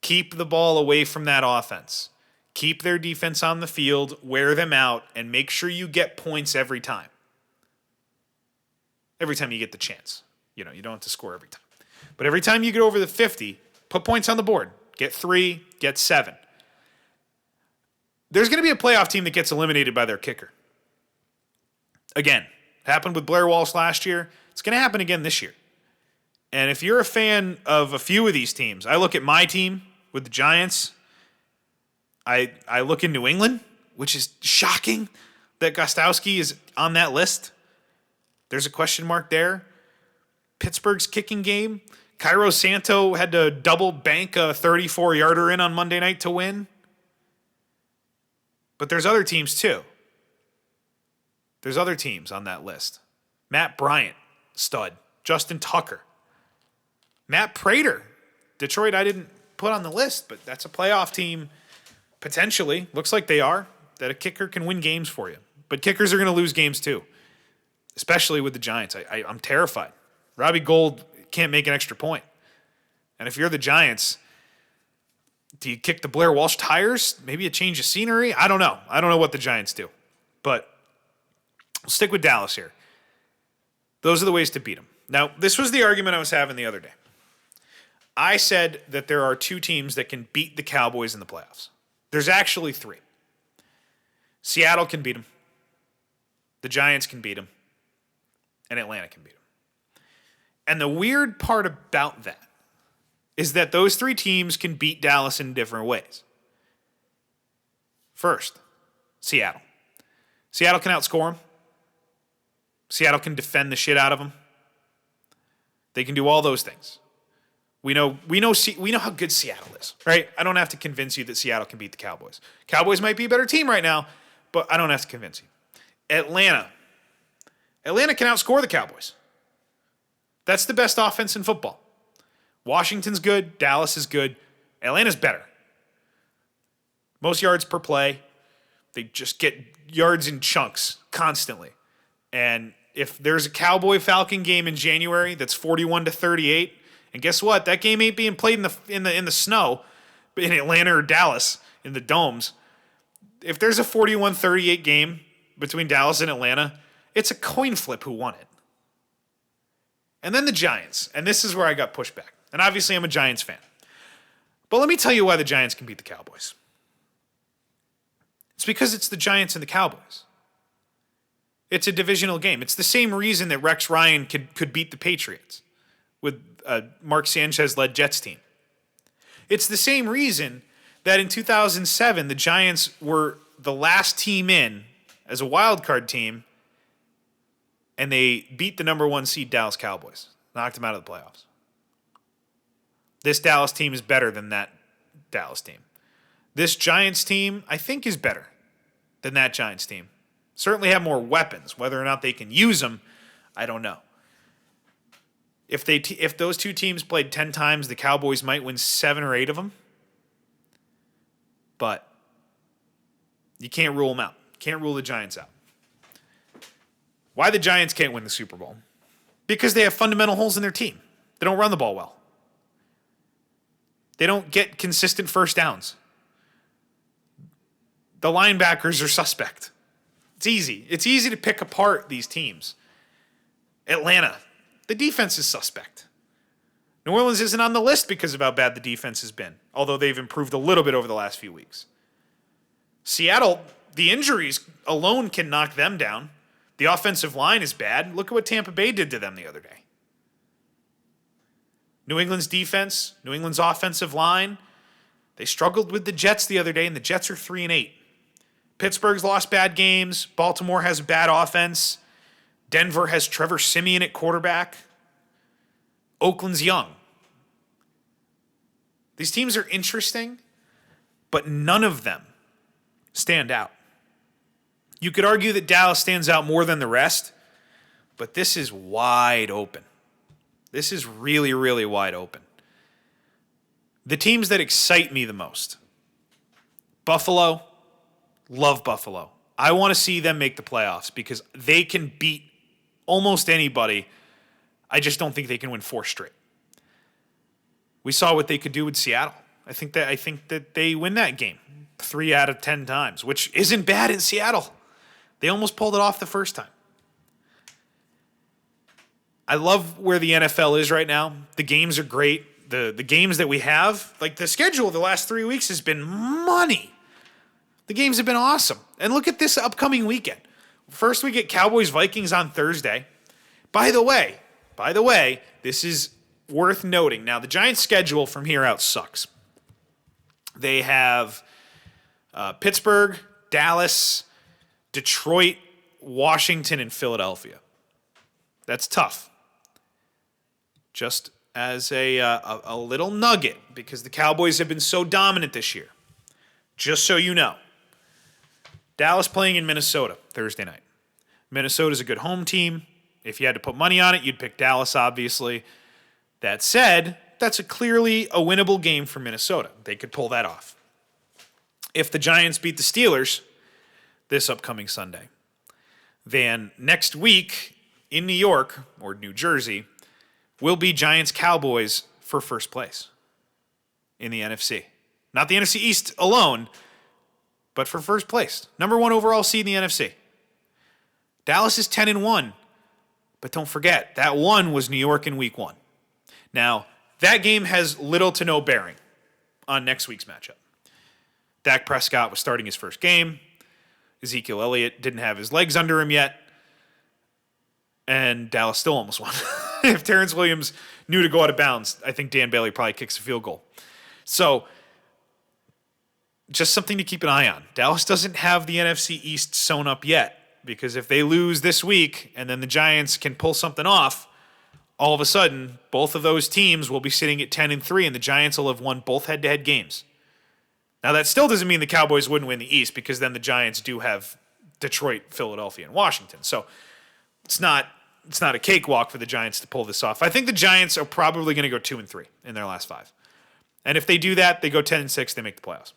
Keep the ball away from that offense. Keep their defense on the field, wear them out, and make sure you get points every time. Every time you get the chance. You don't have to score every time. But every time you get over the 50, put points on the board. Get 3, get 7. There's going to be a playoff team that gets eliminated by their kicker. Again, happened with Blair Walsh last year. It's going to happen again this year. And if you're a fan of a few of these teams, I look at my team with the Giants. I look in New England, which is shocking that Gostowski is on that list. There's a question mark there. Pittsburgh's kicking game. Cairo Santo had to double bank a 34-yarder in on Monday night to win. But there's other teams too. There's other teams on that list. Matt Bryant, stud. Justin Tucker. Matt Prater. Detroit I didn't put on the list, but that's a playoff team potentially. Looks like they are. That a kicker can win games for you. But kickers are going to lose games too, especially with the Giants. I'm terrified. Robbie Gould can't make an extra point. And if you're the Giants, do you kick the Blair Walsh tires? Maybe a change of scenery? I don't know. I don't know what the Giants do. But we'll stick with Dallas here. Those are the ways to beat them. Now, this was the argument I was having the other day. I said that there are two teams that can beat the Cowboys in the playoffs. There's actually three. Seattle can beat them. The Giants can beat them. And Atlanta can beat them. And the weird part about that is that those three teams can beat Dallas in different ways. First, Seattle. Seattle can outscore them. Seattle can defend the shit out of them. They can do all those things. We know how good Seattle is, right? I don't have to convince you that Seattle can beat the Cowboys. Cowboys might be a better team right now, but I don't have to convince you. Atlanta can outscore the Cowboys. That's the best offense in football. Washington's good. Dallas is good. Atlanta's better. Most yards per play. They just get yards in chunks constantly. And if there's a Cowboy-Falcon game in January that's 41-38, and guess what? That game ain't being played in the snow, but in Atlanta or Dallas in the domes. If there's a 41-38 game between Dallas and Atlanta, it's a coin flip who won it. And then the Giants, and this is where I got pushback. And obviously I'm a Giants fan. But let me tell you why the Giants can beat the Cowboys. It's because it's the Giants and the Cowboys. It's a divisional game. It's the same reason that Rex Ryan could beat the Patriots with a Mark Sanchez-led Jets team. It's the same reason that in 2007, the Giants were the last team in as a wild card team, and they beat the number one seed Dallas Cowboys, knocked them out of the playoffs. This Dallas team is better than that Dallas team. This Giants team, I think, is better than that Giants team. Certainly have more weapons. Whether or not they can use them, I don't know. If those two teams played 10 times, the Cowboys might win 7 or 8 of them. But you can't rule them out. Can't rule the Giants out. Why the Giants can't win the Super Bowl? Because they have fundamental holes in their team. They don't run the ball well. They don't get consistent first downs. The linebackers are suspect. It's easy. It's easy to pick apart these teams. Atlanta, the defense is suspect. New Orleans isn't on the list because of how bad the defense has been, although they've improved a little bit over the last few weeks. Seattle, the injuries alone can knock them down. The offensive line is bad. Look at what Tampa Bay did to them the other day. New England's defense, New England's offensive line, they struggled with the Jets the other day, and the Jets are 3-8. Pittsburgh's lost bad games. Baltimore has a bad offense. Denver has Trevor Siemian at quarterback. Oakland's young. These teams are interesting, but none of them stand out. You could argue that Dallas stands out more than the rest, but this is wide open. This is really, really wide open. The teams that excite me the most. Buffalo. Love Buffalo. I want to see them make the playoffs because they can beat almost anybody. I just don't think they can win 4 straight. We saw what they could do with Seattle. I think that they win that game 3 out of 10 times, which isn't bad in Seattle. They almost pulled it off the first time. I love where the NFL is right now. The games are great. The games that we have, like the schedule the last 3 weeks has been money. The games have been awesome. And look at this upcoming weekend. First, we get Cowboys-Vikings on Thursday. By the way, this is worth noting. Now, the Giants' schedule from here out sucks. They have Pittsburgh, Dallas, Detroit, Washington, and Philadelphia. That's tough. Just as a little nugget, because the Cowboys have been so dominant this year. Just so you know. Dallas playing in Minnesota Thursday night. Minnesota's a good home team. If you had to put money on it, you'd pick Dallas, obviously. That said, that's clearly a winnable game for Minnesota. They could pull that off. If the Giants beat the Steelers this upcoming Sunday, then next week in New York or New Jersey will be Giants-Cowboys for first place in the NFC. Not the NFC East alone, but for first place. Number 1 overall seed in the NFC. Dallas is 10-1, but don't forget, that one was New York in week 1. Now, that game has little to no bearing on next week's matchup. Dak Prescott was starting his first game. Ezekiel Elliott didn't have his legs under him yet. And Dallas still almost won. If Terrence Williams knew to go out of bounds, I think Dan Bailey probably kicks a field goal. So, just something to keep an eye on. Dallas doesn't have the NFC East sewn up yet, because if they lose this week and then the Giants can pull something off, all of a sudden, both of those teams will be sitting at 10-3, and the Giants will have won both head-to-head games. Now, that still doesn't mean the Cowboys wouldn't win the East, because then the Giants do have Detroit, Philadelphia, and Washington. So it's not a cakewalk for the Giants to pull this off. I think the Giants are probably going to go 2-3 in their last 5. And if they do that, they go 10-6, they make the playoffs.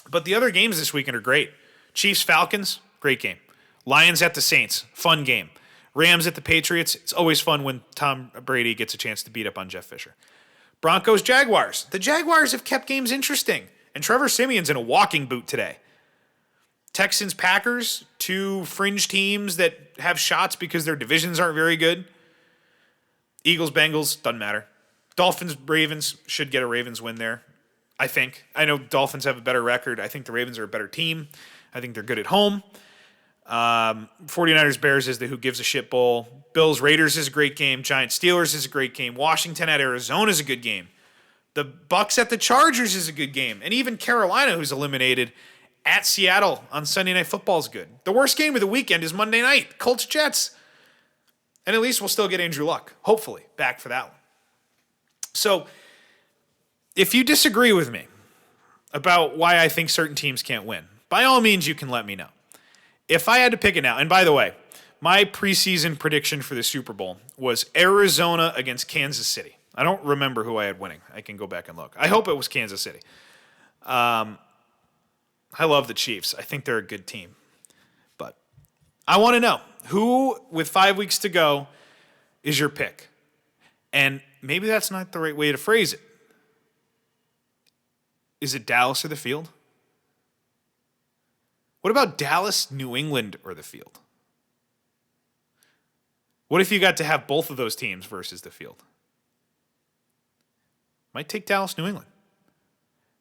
But the other games this weekend are great. Chiefs-Falcons, great game. Lions at the Saints, fun game. Rams at the Patriots, it's always fun when Tom Brady gets a chance to beat up on Jeff Fisher. Broncos-Jaguars. The Jaguars have kept games interesting. And Trevor Siemian's in a walking boot today. Texans-Packers, 2 fringe teams that have shots because their divisions aren't very good. Eagles-Bengals, doesn't matter. Dolphins-Ravens, should get a Ravens win there, I think. I know Dolphins have a better record. I think the Ravens are a better team. I think they're good at home. 49ers-Bears is the Who Gives a Shit Bowl. Bills-Raiders is a great game. Giants-Steelers is a great game. Washington at Arizona is a good game. The Bucks at the Chargers is a good game. And even Carolina, who's eliminated, at Seattle on Sunday Night Football is good. The worst game of the weekend is Monday night. Colts-Jets. And at least we'll still get Andrew Luck, hopefully, back for that one. So, if you disagree with me about why I think certain teams can't win, by all means, you can let me know. If I had to pick it now, and by the way, my preseason prediction for the Super Bowl was Arizona against Kansas City. I don't remember who I had winning. I can go back and look. I hope it was Kansas City. I love the Chiefs. I think they're a good team. But I want to know, who, with 5 weeks to go, is your pick? And maybe that's not the right way to phrase it. Is it Dallas or the field? What about Dallas, New England, or the field? What if you got to have both of those teams versus the field? Might take Dallas, New England.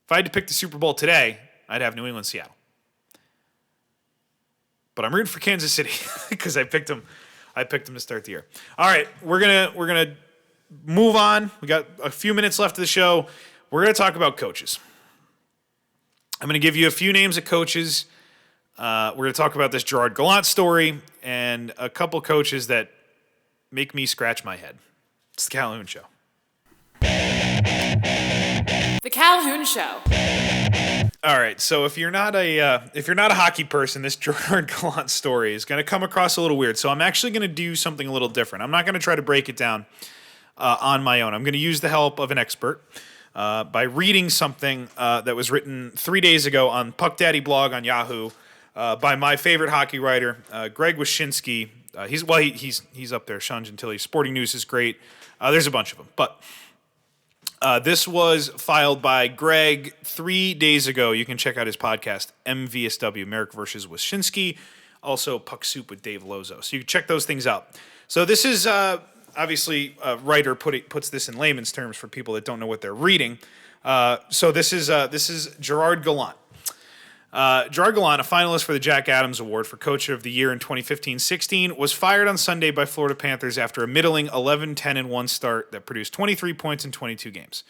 If I had to pick the Super Bowl today, I'd have New England, Seattle. But I'm rooting for Kansas City because I picked them to start the year. All right, we're gonna move on. We got a few minutes left of the show. We're gonna talk about coaches. I'm gonna give you a few names of coaches. We're gonna talk about this Gerard Gallant story and a couple coaches that make me scratch my head. It's the Calhoun Show. The Calhoun Show. All right, so if you're not a hockey person, this Gerard Gallant story is going to come across a little weird. So I'm actually going to do something a little different. I'm not going to try to break it down on my own. I'm going to use the help of an expert by reading something that was written 3 days ago on Puck Daddy blog on Yahoo by my favorite hockey writer, Greg Wyshynski. He's up there. Sean Gentili. Sporting News is great. There's a bunch of them, but. This was filed by Greg 3 days ago. You can check out his podcast, MVSW, Merrick versus Wyshynski. Also, Puck Soup with Dave Lozo. So you can check those things out. So this is, obviously, a writer puts this in layman's terms for people that don't know what they're reading. So this is Gerard Gallant. Gerard Gallant, a finalist for the Jack Adams Award for Coach of the Year in 2015-16, was fired on Sunday by Florida Panthers after a middling 11-10-1 start that produced 23 points in 22 games.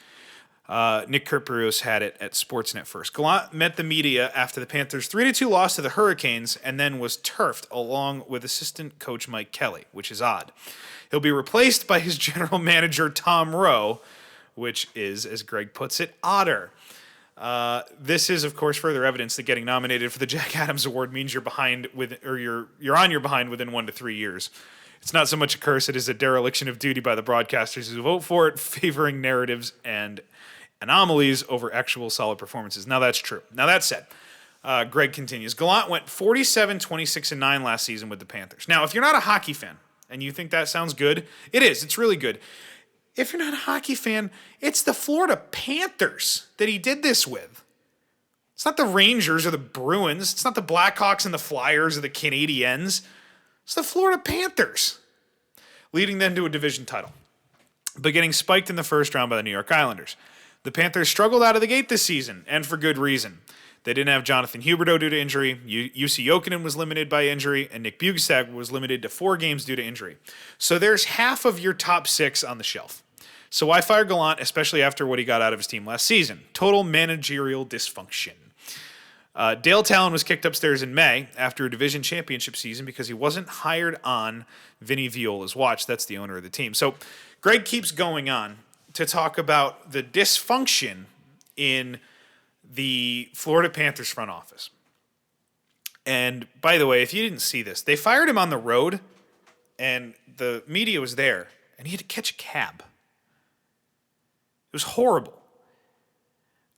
Nick Kurperius had it at Sportsnet first. Gallant met the media after the Panthers' 3-2 loss to the Hurricanes and then was turfed along with assistant coach Mike Kelly, which is odd. He'll be replaced by his general manager Tom Rowe, which is, as Greg puts it, odder. This is, of course, further evidence that getting nominated for the Jack Adams Award means you're behind you're on your behind within 1 to 3 years. It's not so much a curse; it is a dereliction of duty by the broadcasters who vote for it, favoring narratives and anomalies over actual solid performances. Now that's true. Now that said, Greg continues. Gallant went 47, 26, and 9 last season with the Panthers. Now, if you're not a hockey fan and you think that sounds good, it is. It's really good. If you're not a hockey fan, it's the Florida Panthers that he did this with. It's not the Rangers or the Bruins. It's not the Blackhawks and the Flyers or the Canadiens. It's the Florida Panthers, leading them to a division title, but getting spiked in the first round by the New York Islanders. The Panthers struggled out of the gate this season, and for good reason. They didn't have Jonathan Huberdeau due to injury, UC Jokinen was limited by injury, and Nick Bjugstad was limited to 4 games due to injury. So there's half of your top 6 on the shelf. So why fire Gallant, especially after what he got out of his team last season? Total managerial dysfunction. Dale Talon was kicked upstairs in May after a division championship season because he wasn't hired on Vinny Viola's watch. That's the owner of the team. So Greg keeps going on to talk about the dysfunction in the Florida Panthers front office. And by the way, if you didn't see this, they fired him on the road and the media was there and he had to catch a cab. It was horrible.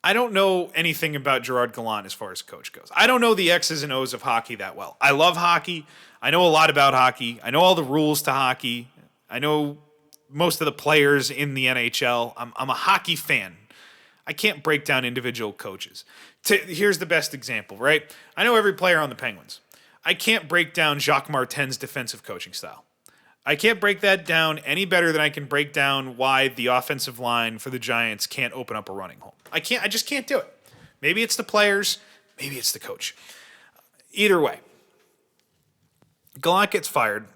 I don't know anything about Gerard Gallant as far as coach goes. I don't know the X's and O's of hockey that well. I love hockey. I know a lot about hockey. I know all the rules to hockey. I know most of the players in the NHL. I'm a hockey fan. I can't break down individual coaches. Here's the best example, right? I know every player on the Penguins. I can't break down Jacques Martin's defensive coaching style. I can't break that down any better than I can break down why the offensive line for the Giants can't open up a running hole. I just can't do it. Maybe it's the players, maybe it's the coach. Either way, Gallant gets fired.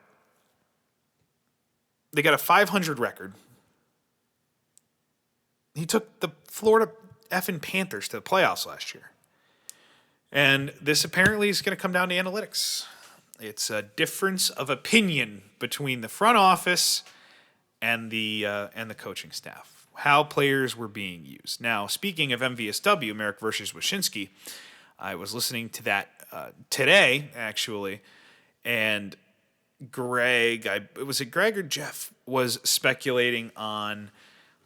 They got a 500 record. He took the Florida effing Panthers to the playoffs last year. And this apparently is going to come down to analytics. It's a difference of opinion between the front office and the coaching staff. How players were being used. Now, speaking of MVSW, Merrick versus Wyshynski, I was listening to that today, actually, and Greg or Jeff was speculating on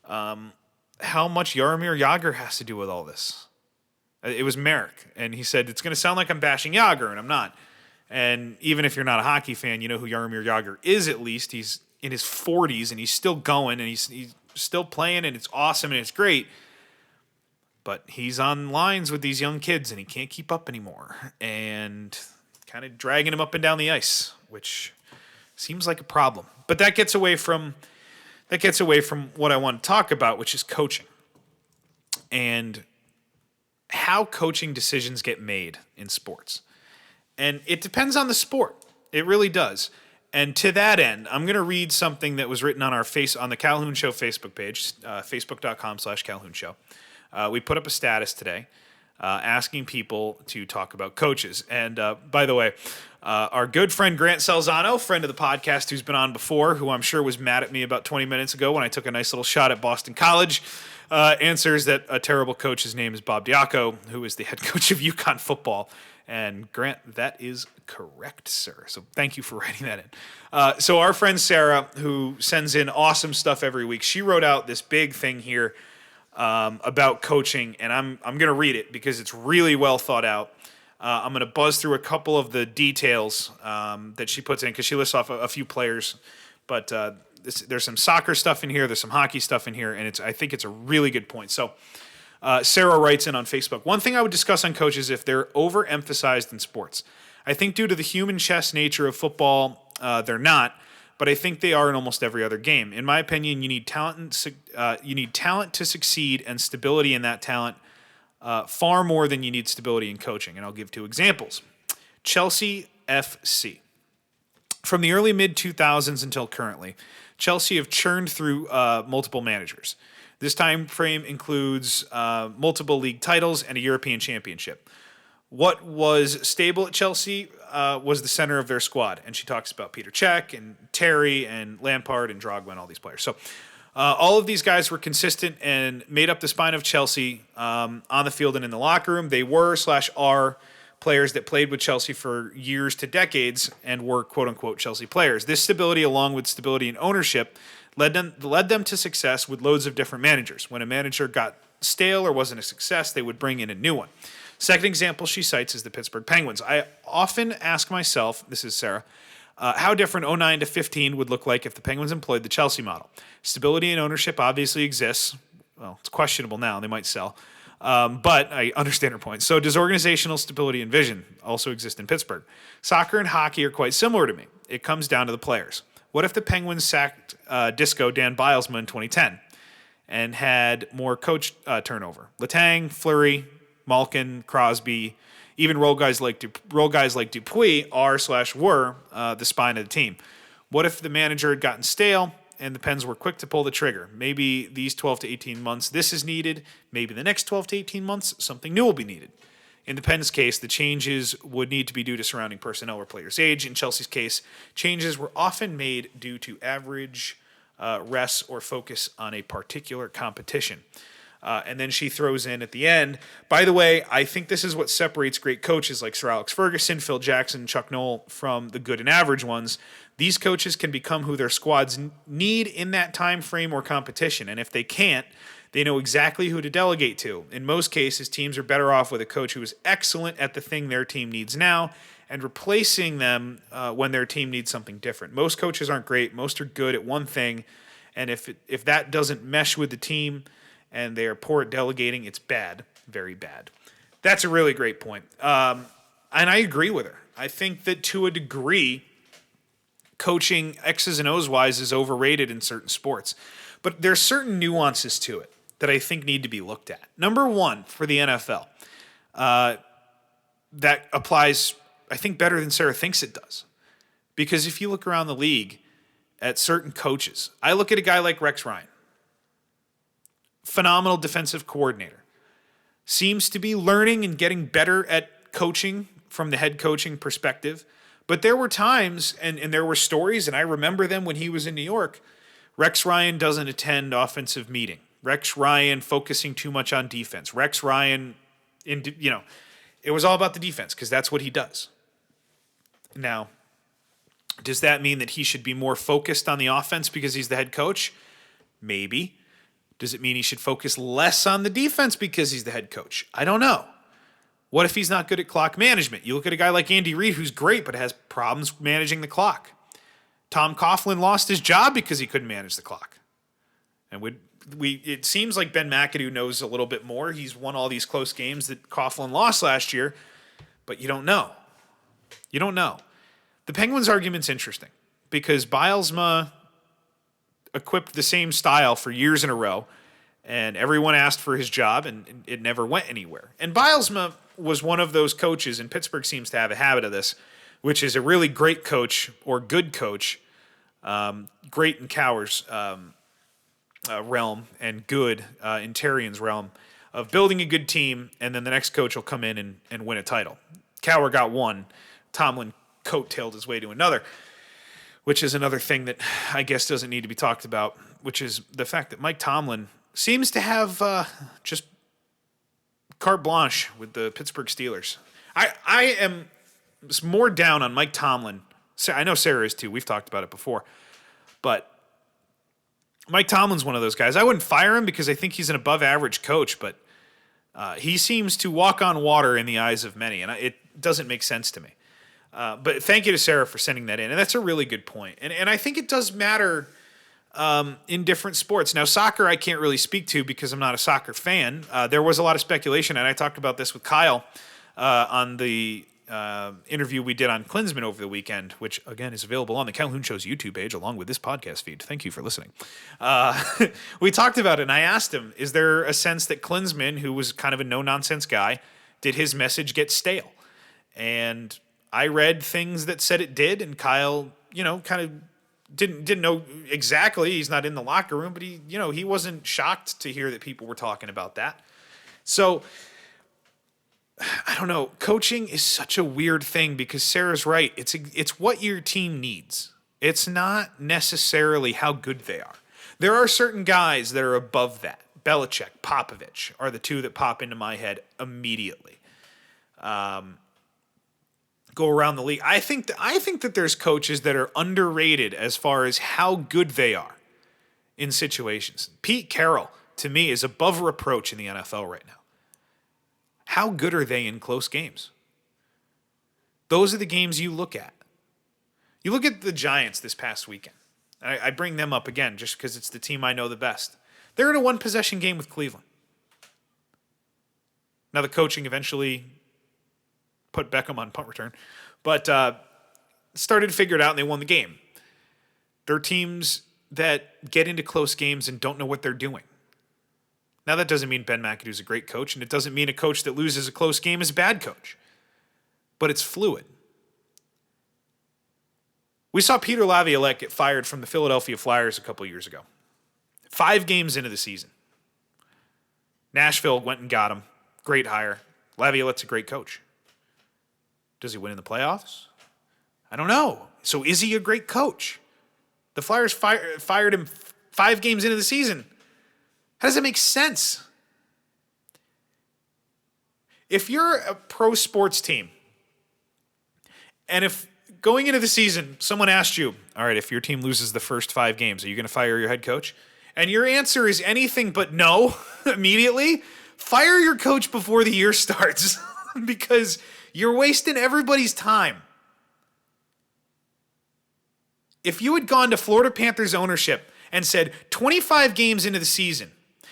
how much Jaromir Jagr has to do with all this. It was Merrick, and he said, it's going to sound like I'm bashing Jagr, and I'm not. And even if you're not a hockey fan, you know who Jaromir Jagr is at least. He's in his 40s, and he's still going, and he's still playing, and it's awesome, and it's great. But he's on lines with these young kids, and he can't keep up anymore. And kind of dragging him up and down the ice, which seems like a problem. But that gets away from what I want to talk about, which is coaching. And how coaching decisions get made in sports. And it depends on the sport. It really does. And to that end, I'm going to read something that was written on on the Calhoun Show Facebook page, facebook.com/Calhoun Show. We put up a status today asking people to talk about coaches. And by the way, our good friend Grant Salzano, friend of the podcast who's been on before, who I'm sure was mad at me about 20 minutes ago when I took a nice little shot at Boston College, answers that a terrible coach's name is Bob Diaco, who is the head coach of UConn football. And Grant, that is correct, sir. So thank you for writing that in. So our friend Sarah, who sends in awesome stuff every week, she wrote out this big thing here about coaching, and I'm going to read it because it's really well thought out. I'm going to buzz through a couple of the details that she puts in because she lists off a few players, but there's some soccer stuff in here, there's some hockey stuff in here, and I think it's a really good point. So Sarah writes in on Facebook, one thing I would discuss on coaches if they're overemphasized in sports. I think due to the human chess nature of football, they're not, but I think they are in almost every other game. In my opinion, you need talent to succeed and stability in that talent far more than you need stability in coaching. And I'll give 2 examples. Chelsea FC. From the early mid-2000s until currently, Chelsea have churned through multiple managers. This time frame includes multiple league titles and a European championship. What was stable at Chelsea was the center of their squad. And she talks about Peter Cech and Terry and Lampard and Drogba and all these players. So all of these guys were consistent and made up the spine of Chelsea on the field and in the locker room. They were/are players that played with Chelsea for years to decades and were quote-unquote Chelsea players. This stability, along with stability in ownership, led them to success with loads of different managers. When a manager got stale or wasn't a success, they would bring in a new one. Second example she cites is the Pittsburgh Penguins. I often ask myself, this is Sarah, how different 09 to 15 would look like if the Penguins employed the Chelsea model. Stability in ownership obviously exists. Well, it's questionable now. They might sell. But I understand her point. So does organizational stability and vision also exist in Pittsburgh? Soccer and hockey are quite similar to me. It comes down to the players. What if the Penguins sacked Disco Dan Bilesma in 2010 and had more coach turnover? Letang, Fleury, Malkin, Crosby, even role guys like Dupuis are/were the spine of the team. What if the manager had gotten stale and the Pens were quick to pull the trigger? Maybe these 12 to 18 months, this is needed. Maybe the next 12 to 18 months, something new will be needed. In the Pens' case, the changes would need to be due to surrounding personnel or players' age. In Chelsea's case, changes were often made due to average rests or focus on a particular competition. And then she throws in at the end, by the way, I think this is what separates great coaches like Sir Alex Ferguson, Phil Jackson, Chuck Noll from the good and average ones. These coaches can become who their squads need in that time frame or competition. And if they can't, they know exactly who to delegate to. In most cases, teams are better off with a coach who is excellent at the thing their team needs now and replacing them when their team needs something different. Most coaches aren't great. Most are good at one thing. And if that doesn't mesh with the team and they are poor at delegating, it's bad, very bad. That's a really great point. And I agree with her. I think that to a degree, coaching X's and O's wise is overrated in certain sports. But there's certain nuances to it that I think need to be looked at. Number one, for the NFL, that applies, I think, better than Sarah thinks it does. Because if you look around the league at certain coaches, I look at a guy like Rex Ryan, phenomenal defensive coordinator, seems to be learning and getting better at coaching from the head coaching perspective. But there were times, and there were stories, and I remember them when he was in New York, Rex Ryan doesn't attend offensive meeting. Rex Ryan focusing too much on defense. Rex Ryan, it was all about the defense because that's what he does. Now, does that mean that he should be more focused on the offense because he's the head coach? Maybe. Does it mean he should focus less on the defense because he's the head coach? I don't know. What if he's not good at clock management? You look at a guy like Andy Reid who's great but has problems managing the clock. Tom Coughlin lost his job because he couldn't manage the clock. And it seems like Ben McAdoo knows a little bit more. He's won all these close games that Coughlin lost last year, but you don't know. You don't know. The Penguins' argument's interesting because Bilesma equipped the same style for years in a row, and everyone asked for his job, and it never went anywhere. And Bilesma was one of those coaches, and Pittsburgh seems to have a habit of this, which is a really great coach or good coach, great in Cowher's realm and good in Terrian's realm, of building a good team, and then the next coach will come in and win a title. Cowher got one. Tomlin coattailed his way to another, which is another thing that I guess doesn't need to be talked about, which is the fact that Mike Tomlin seems to have just carte blanche with the Pittsburgh Steelers. I am more down on Mike Tomlin. I know Sarah is too. We've talked about it before. But Mike Tomlin's one of those guys. I wouldn't fire him because I think he's an above-average coach, but he seems to walk on water in the eyes of many, and it doesn't make sense to me. But thank you to Sarah for sending that in, and that's a really good point. And I think it does matter in different sports. Now, soccer I can't really speak to because I'm not a soccer fan. There was a lot of speculation, and I talked about this with Kyle on the interview we did on Klinsman over the weekend, which, again, is available on the Calhoun Show's YouTube page along with this podcast feed. Thank you for listening. We talked about it, and I asked him, is there a sense that Klinsman, who was kind of a no-nonsense guy, did his message get stale? And I read things that said it did, and Kyle, kind of didn't know exactly. He's not in the locker room, but he wasn't shocked to hear that people were talking about that. So I don't know. Coaching is such a weird thing because Sarah's right. It's what your team needs. It's not necessarily how good they are. There are certain guys that are above that. Belichick, Popovich are the two that pop into my head immediately. Go around the league. I think that there's coaches that are underrated as far as how good they are in situations. Pete Carroll, to me, is above reproach in the NFL right now. How good are they in close games? Those are the games you look at. You look at the Giants this past weekend. I bring them up again just because it's the team I know the best. They're in a one-possession game with Cleveland. Now the coaching eventually put Beckham on punt return, but started to figure it out and they won the game. They're teams that get into close games and don't know what they're doing. Now, that doesn't mean Ben McAdoo's a great coach, and it doesn't mean a coach that loses a close game is a bad coach. But it's fluid. We saw Peter Laviolette get fired from the Philadelphia Flyers a couple years ago. 5 games into the season. Nashville went and got him. Great hire. Laviolette's a great coach. Does he win in the playoffs? I don't know. So is he a great coach? The Flyers fired him 5 games into the season. How does that make sense? If you're a pro sports team, and if going into the season, someone asked you, all right, if your team loses the first 5 games, are you going to fire your head coach? And your answer is anything but no immediately, fire your coach before the year starts because you're wasting everybody's time. If you had gone to Florida Panthers ownership and said 25 games into the season,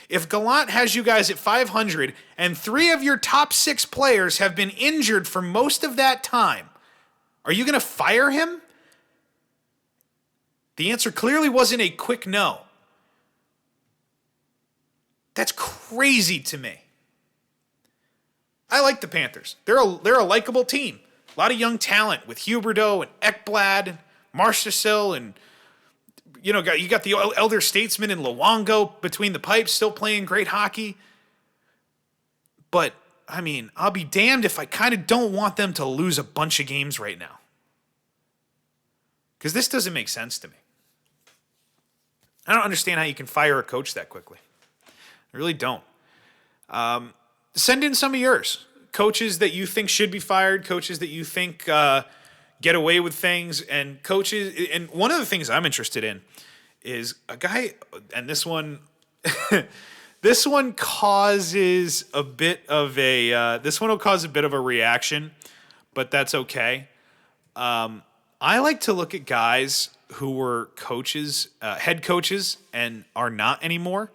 if Gallant has you guys at 500 and 3 of your top 6 players have been injured for most of that time, are you going to fire him? The answer clearly wasn't a quick no. That's crazy to me. I like the Panthers. They're a likable team. A lot of young talent with Huberdeau and Ekblad and Marchessault and you got the elder statesman in Luongo between the pipes, still playing great hockey. But, I mean, I'll be damned if I kind of don't want them to lose a bunch of games right now. Because this doesn't make sense to me. I don't understand how you can fire a coach that quickly. I really don't. Send in some of yours. Coaches that you think should be fired, coaches that you think get away with things, and coaches. And one of the things I'm interested in is a guy, and this one, this one causes a bit of a. This one will cause a bit of a reaction, but that's okay. I like to look at guys who were coaches, head coaches, and are not anymore,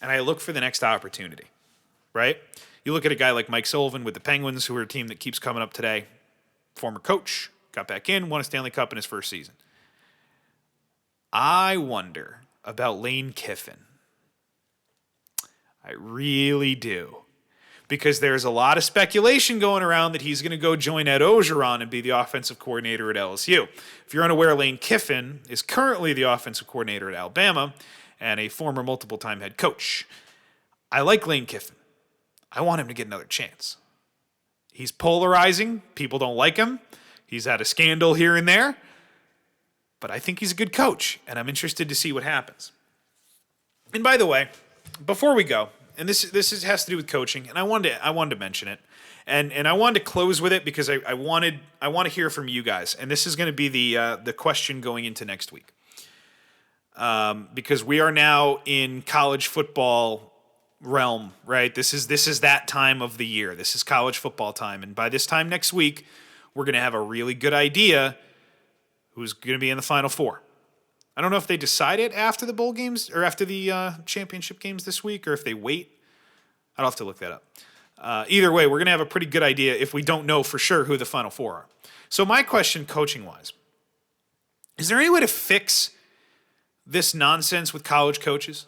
and I look for the next opportunity. Right? You look at a guy like Mike Sullivan with the Penguins, who are a team that keeps coming up today. Former coach. Got back in, won a Stanley Cup in his first season. I wonder about Lane Kiffin. I really do. Because there's a lot of speculation going around that he's going to go join Ed Ogeron and be the offensive coordinator at LSU. If you're unaware, Lane Kiffin is currently the offensive coordinator at Alabama and a former multiple-time head coach. I like Lane Kiffin. I want him to get another chance. He's polarizing. People don't like him. He's had a scandal here and there, but I think he's a good coach, and I'm interested to see what happens. And by the way, before we go, and this has to do with coaching, and I wanted to mention it, and I wanted to close with it because I want to hear from you guys, and this is going to be the question going into next week, because we are now in college football realm, right? This is that time of the year. This is college football time, and by this time next week, we're going to have a really good idea who's going to be in the Final Four. I don't know if they decide it after the bowl games or after the championship games this week or if they wait. I'll have to look that up. Either way, we're going to have a pretty good idea if we don't know for sure who the Final Four are. So my question, coaching-wise, is there any way to fix this nonsense with college coaches?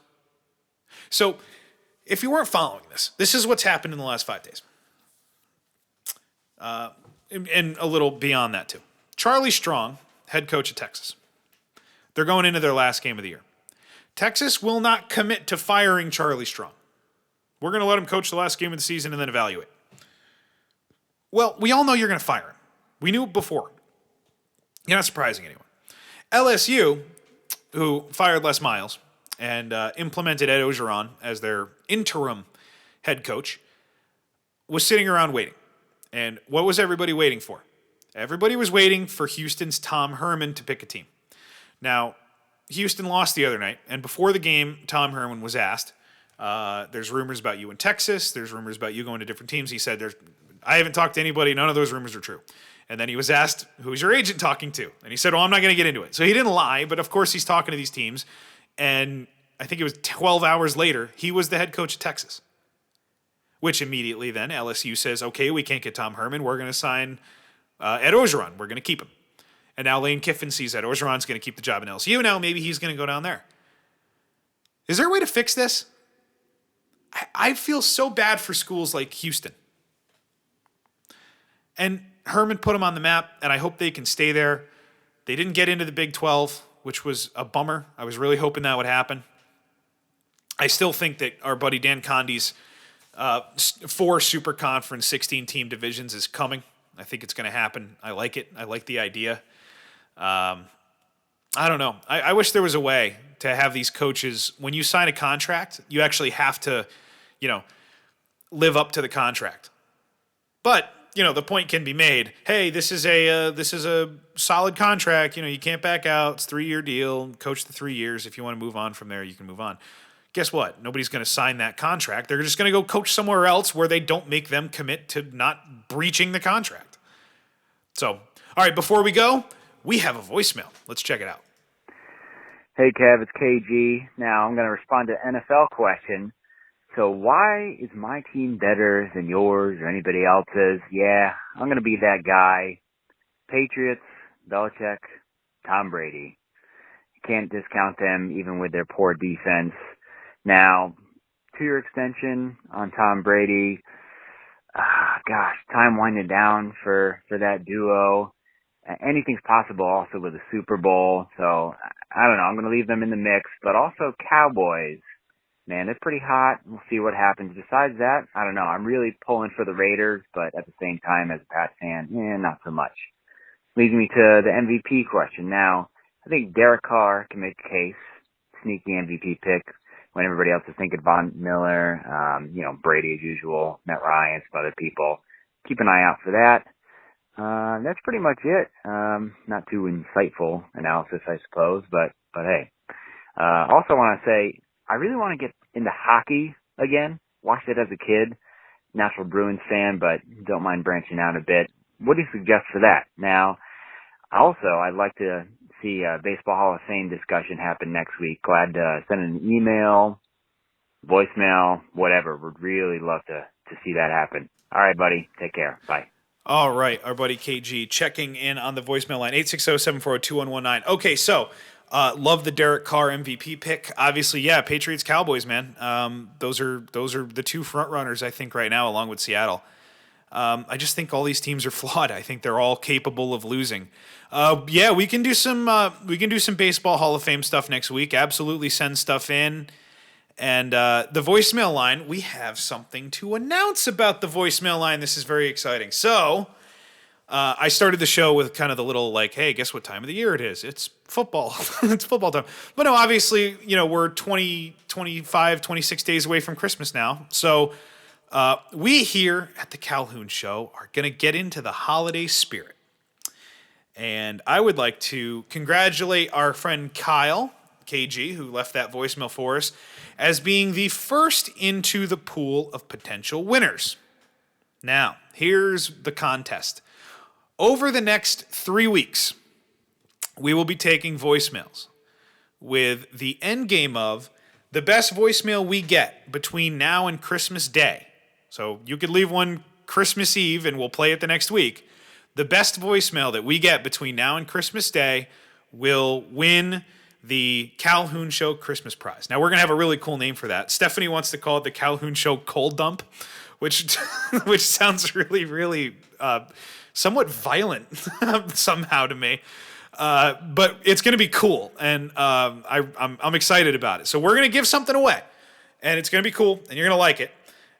So if you weren't following this is what's happened in the last 5 days. And a little beyond that, too. Charlie Strong, head coach of Texas. They're going into their last game of the year. Texas will not commit to firing Charlie Strong. We're going to let him coach the last game of the season and then evaluate. Well, we all know you're going to fire him. We knew it before. You're not surprising anyone. LSU, who fired Les Miles and implemented Ed Ogeron as their interim head coach, was sitting around waiting. And what was everybody waiting for? Everybody was waiting for Houston's Tom Herman to pick a team. Now, Houston lost the other night, and before the game, Tom Herman was asked, there's rumors about you in Texas, there's rumors about you going to different teams. He said, I haven't talked to anybody, none of those rumors are true. And then he was asked, who's your agent talking to? And he said, I'm not going to get into it. So he didn't lie, but of course he's talking to these teams. And I think it was 12 hours later, he was the head coach of Texas. Which immediately then LSU says, okay, we can't get Tom Herman. We're going to sign Ed Ogeron. We're going to keep him. And now Lane Kiffin sees Ed Ogeron's going to keep the job in LSU. Now maybe he's going to go down there. Is there a way to fix this? I feel so bad for schools like Houston. And Herman put them on the map, and I hope they can stay there. They didn't get into the Big 12, which was a bummer. I was really hoping that would happen. I still think that our buddy Dan Condi's 4 super conference 16-team divisions is coming. I think it's going to happen. I like it. I like the idea. I don't know. I wish there was a way to have these coaches, when you sign a contract, you actually have to, live up to the contract. But, the point can be made. Hey, this is a solid contract. You can't back out. It's a 3-year deal. Coach the 3 years. If you want to move on from there, you can move on. Guess what? Nobody's going to sign that contract. They're just going to go coach somewhere else where they don't make them commit to not breaching the contract. So, all right, before we go, we have a voicemail. Let's check it out. Hey, Kev, it's KG. Now, I'm going to respond to an NFL question. So why is my team better than yours or anybody else's? Yeah, I'm going to be that guy. Patriots, Belichick, Tom Brady. You can't discount them even with their poor defense. Now, 2-year extension on Tom Brady. Time winding down for that duo. Anything's possible also with a Super Bowl. So, I don't know. I'm going to leave them in the mix. But also Cowboys. Man, they're pretty hot. We'll see what happens. Besides that, I don't know. I'm really pulling for the Raiders, but at the same time, as a Pats fan, not so much. Leads me to the MVP question. Now, I think Derek Carr can make a case. Sneaky MVP pick when everybody else is thinking Von Miller, Brady as usual, Matt Ryan, some other people. Keep an eye out for that. That's pretty much it. Not too insightful analysis, I suppose, but hey. Also want to say, I really want to get into hockey again. Watched it as a kid. Natural Bruins fan, but don't mind branching out a bit. What do you suggest for that? Now, also, I'd like to see a Baseball Hall of Fame discussion happen next week. Glad to send an email, voicemail, whatever. Would really love to see that happen. All right, buddy. Take care. Bye. All right, our buddy KG checking in on the voicemail line, 860-740-2119. Okay, so love the Derek Carr MVP pick. Obviously, yeah, Patriots, Cowboys, man. Those are the 2 front runners, I think, right now, along with Seattle. I just think all these teams are flawed. I think they're all capable of losing. Yeah, we can do some Baseball Hall of Fame stuff next week. Absolutely, send stuff in. And the voicemail line, we have something to announce about the voicemail line. This is very exciting. So I started the show with kind of the little hey, guess what time of the year it is? It's football. It's football time. But no, obviously, we're 20, 25, 26 days away from Christmas now. So we here at the Calhoun Show are going to get into the holiday spirit. And I would like to congratulate our friend Kyle, KG, who left that voicemail for us, as being the first into the pool of potential winners. Now, here's the contest. Over the next 3 weeks, we will be taking voicemails with the end game of the best voicemail we get between now and Christmas Day So you could leave one Christmas Eve and we'll play it the next week. The best voicemail that we get between now and Christmas Day will win the Calhoun Show Christmas Prize. Now, we're going to have a really cool name for that. Stephanie wants to call it the Calhoun Show Cold Dump, which sounds really, really somewhat violent somehow to me. But it's going to be cool, and I'm excited about it. So we're going to give something away, and it's going to be cool, and you're going to like it.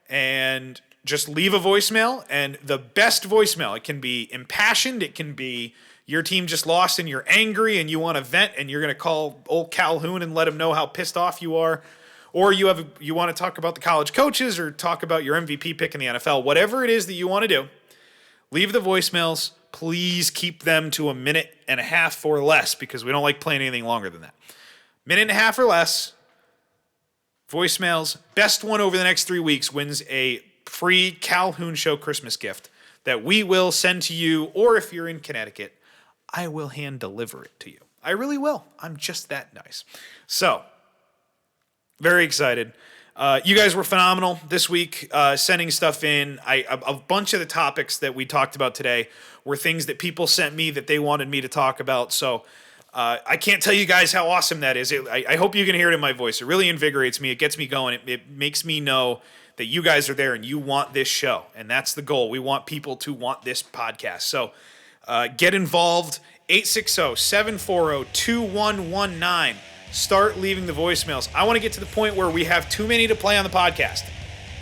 And just leave a voicemail, and the best voicemail, it can be impassioned, it can be your team just lost and you're angry and you want to vent and you're going to call old Calhoun and let him know how pissed off you are, or you want to talk about the college coaches or talk about your MVP pick in the NFL, whatever it is that you want to do, leave the voicemails. Please keep them to a minute and a half or less because we don't like playing anything longer than that. Minute and a half or less. Voicemails. Best one over the next 3 weeks wins a free Calhoun Show Christmas gift that we will send to you, or if you're in Connecticut, I will hand deliver it to you. I really will. I'm just that nice. So, very excited. You guys were phenomenal this week, sending stuff in. A bunch of the topics that we talked about today were things that people sent me that they wanted me to talk about. So I can't tell you guys how awesome that is. I hope you can hear it in my voice. It really invigorates me. It gets me going. It makes me know that you guys are there and you want this show. And that's the goal. We want people to want this podcast. So get involved. 860-740-2119. Start leaving the voicemails. I want to get to the point where we have too many to play on the podcast.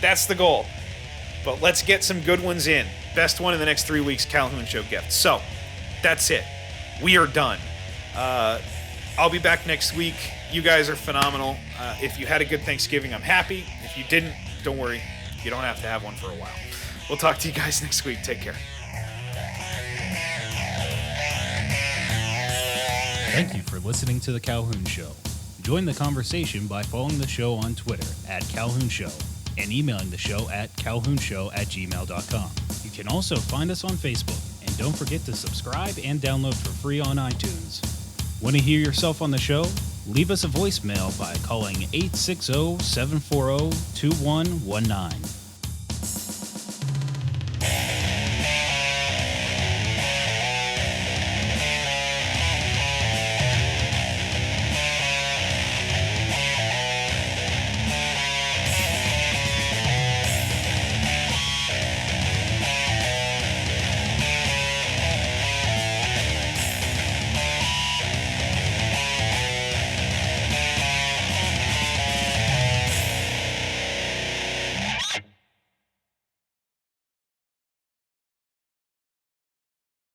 That's the goal. But let's get some good ones in. Best one in the next 3 weeks, Calhoun Show gift. So, that's it. We are done. I'll be back next week. You guys are phenomenal. If you had a good Thanksgiving, I'm happy. If you didn't, don't worry. You don't have to have one for a while. We'll talk to you guys next week. Take care. Thank you for listening to The Calhoun Show. Join the conversation by following the show on Twitter @Calhoun Show and emailing the show at calhounshow@gmail.com. You can also find us on Facebook, and don't forget to subscribe and download for free on iTunes. Want to hear yourself on the show? Leave us a voicemail by calling 860-740-2119.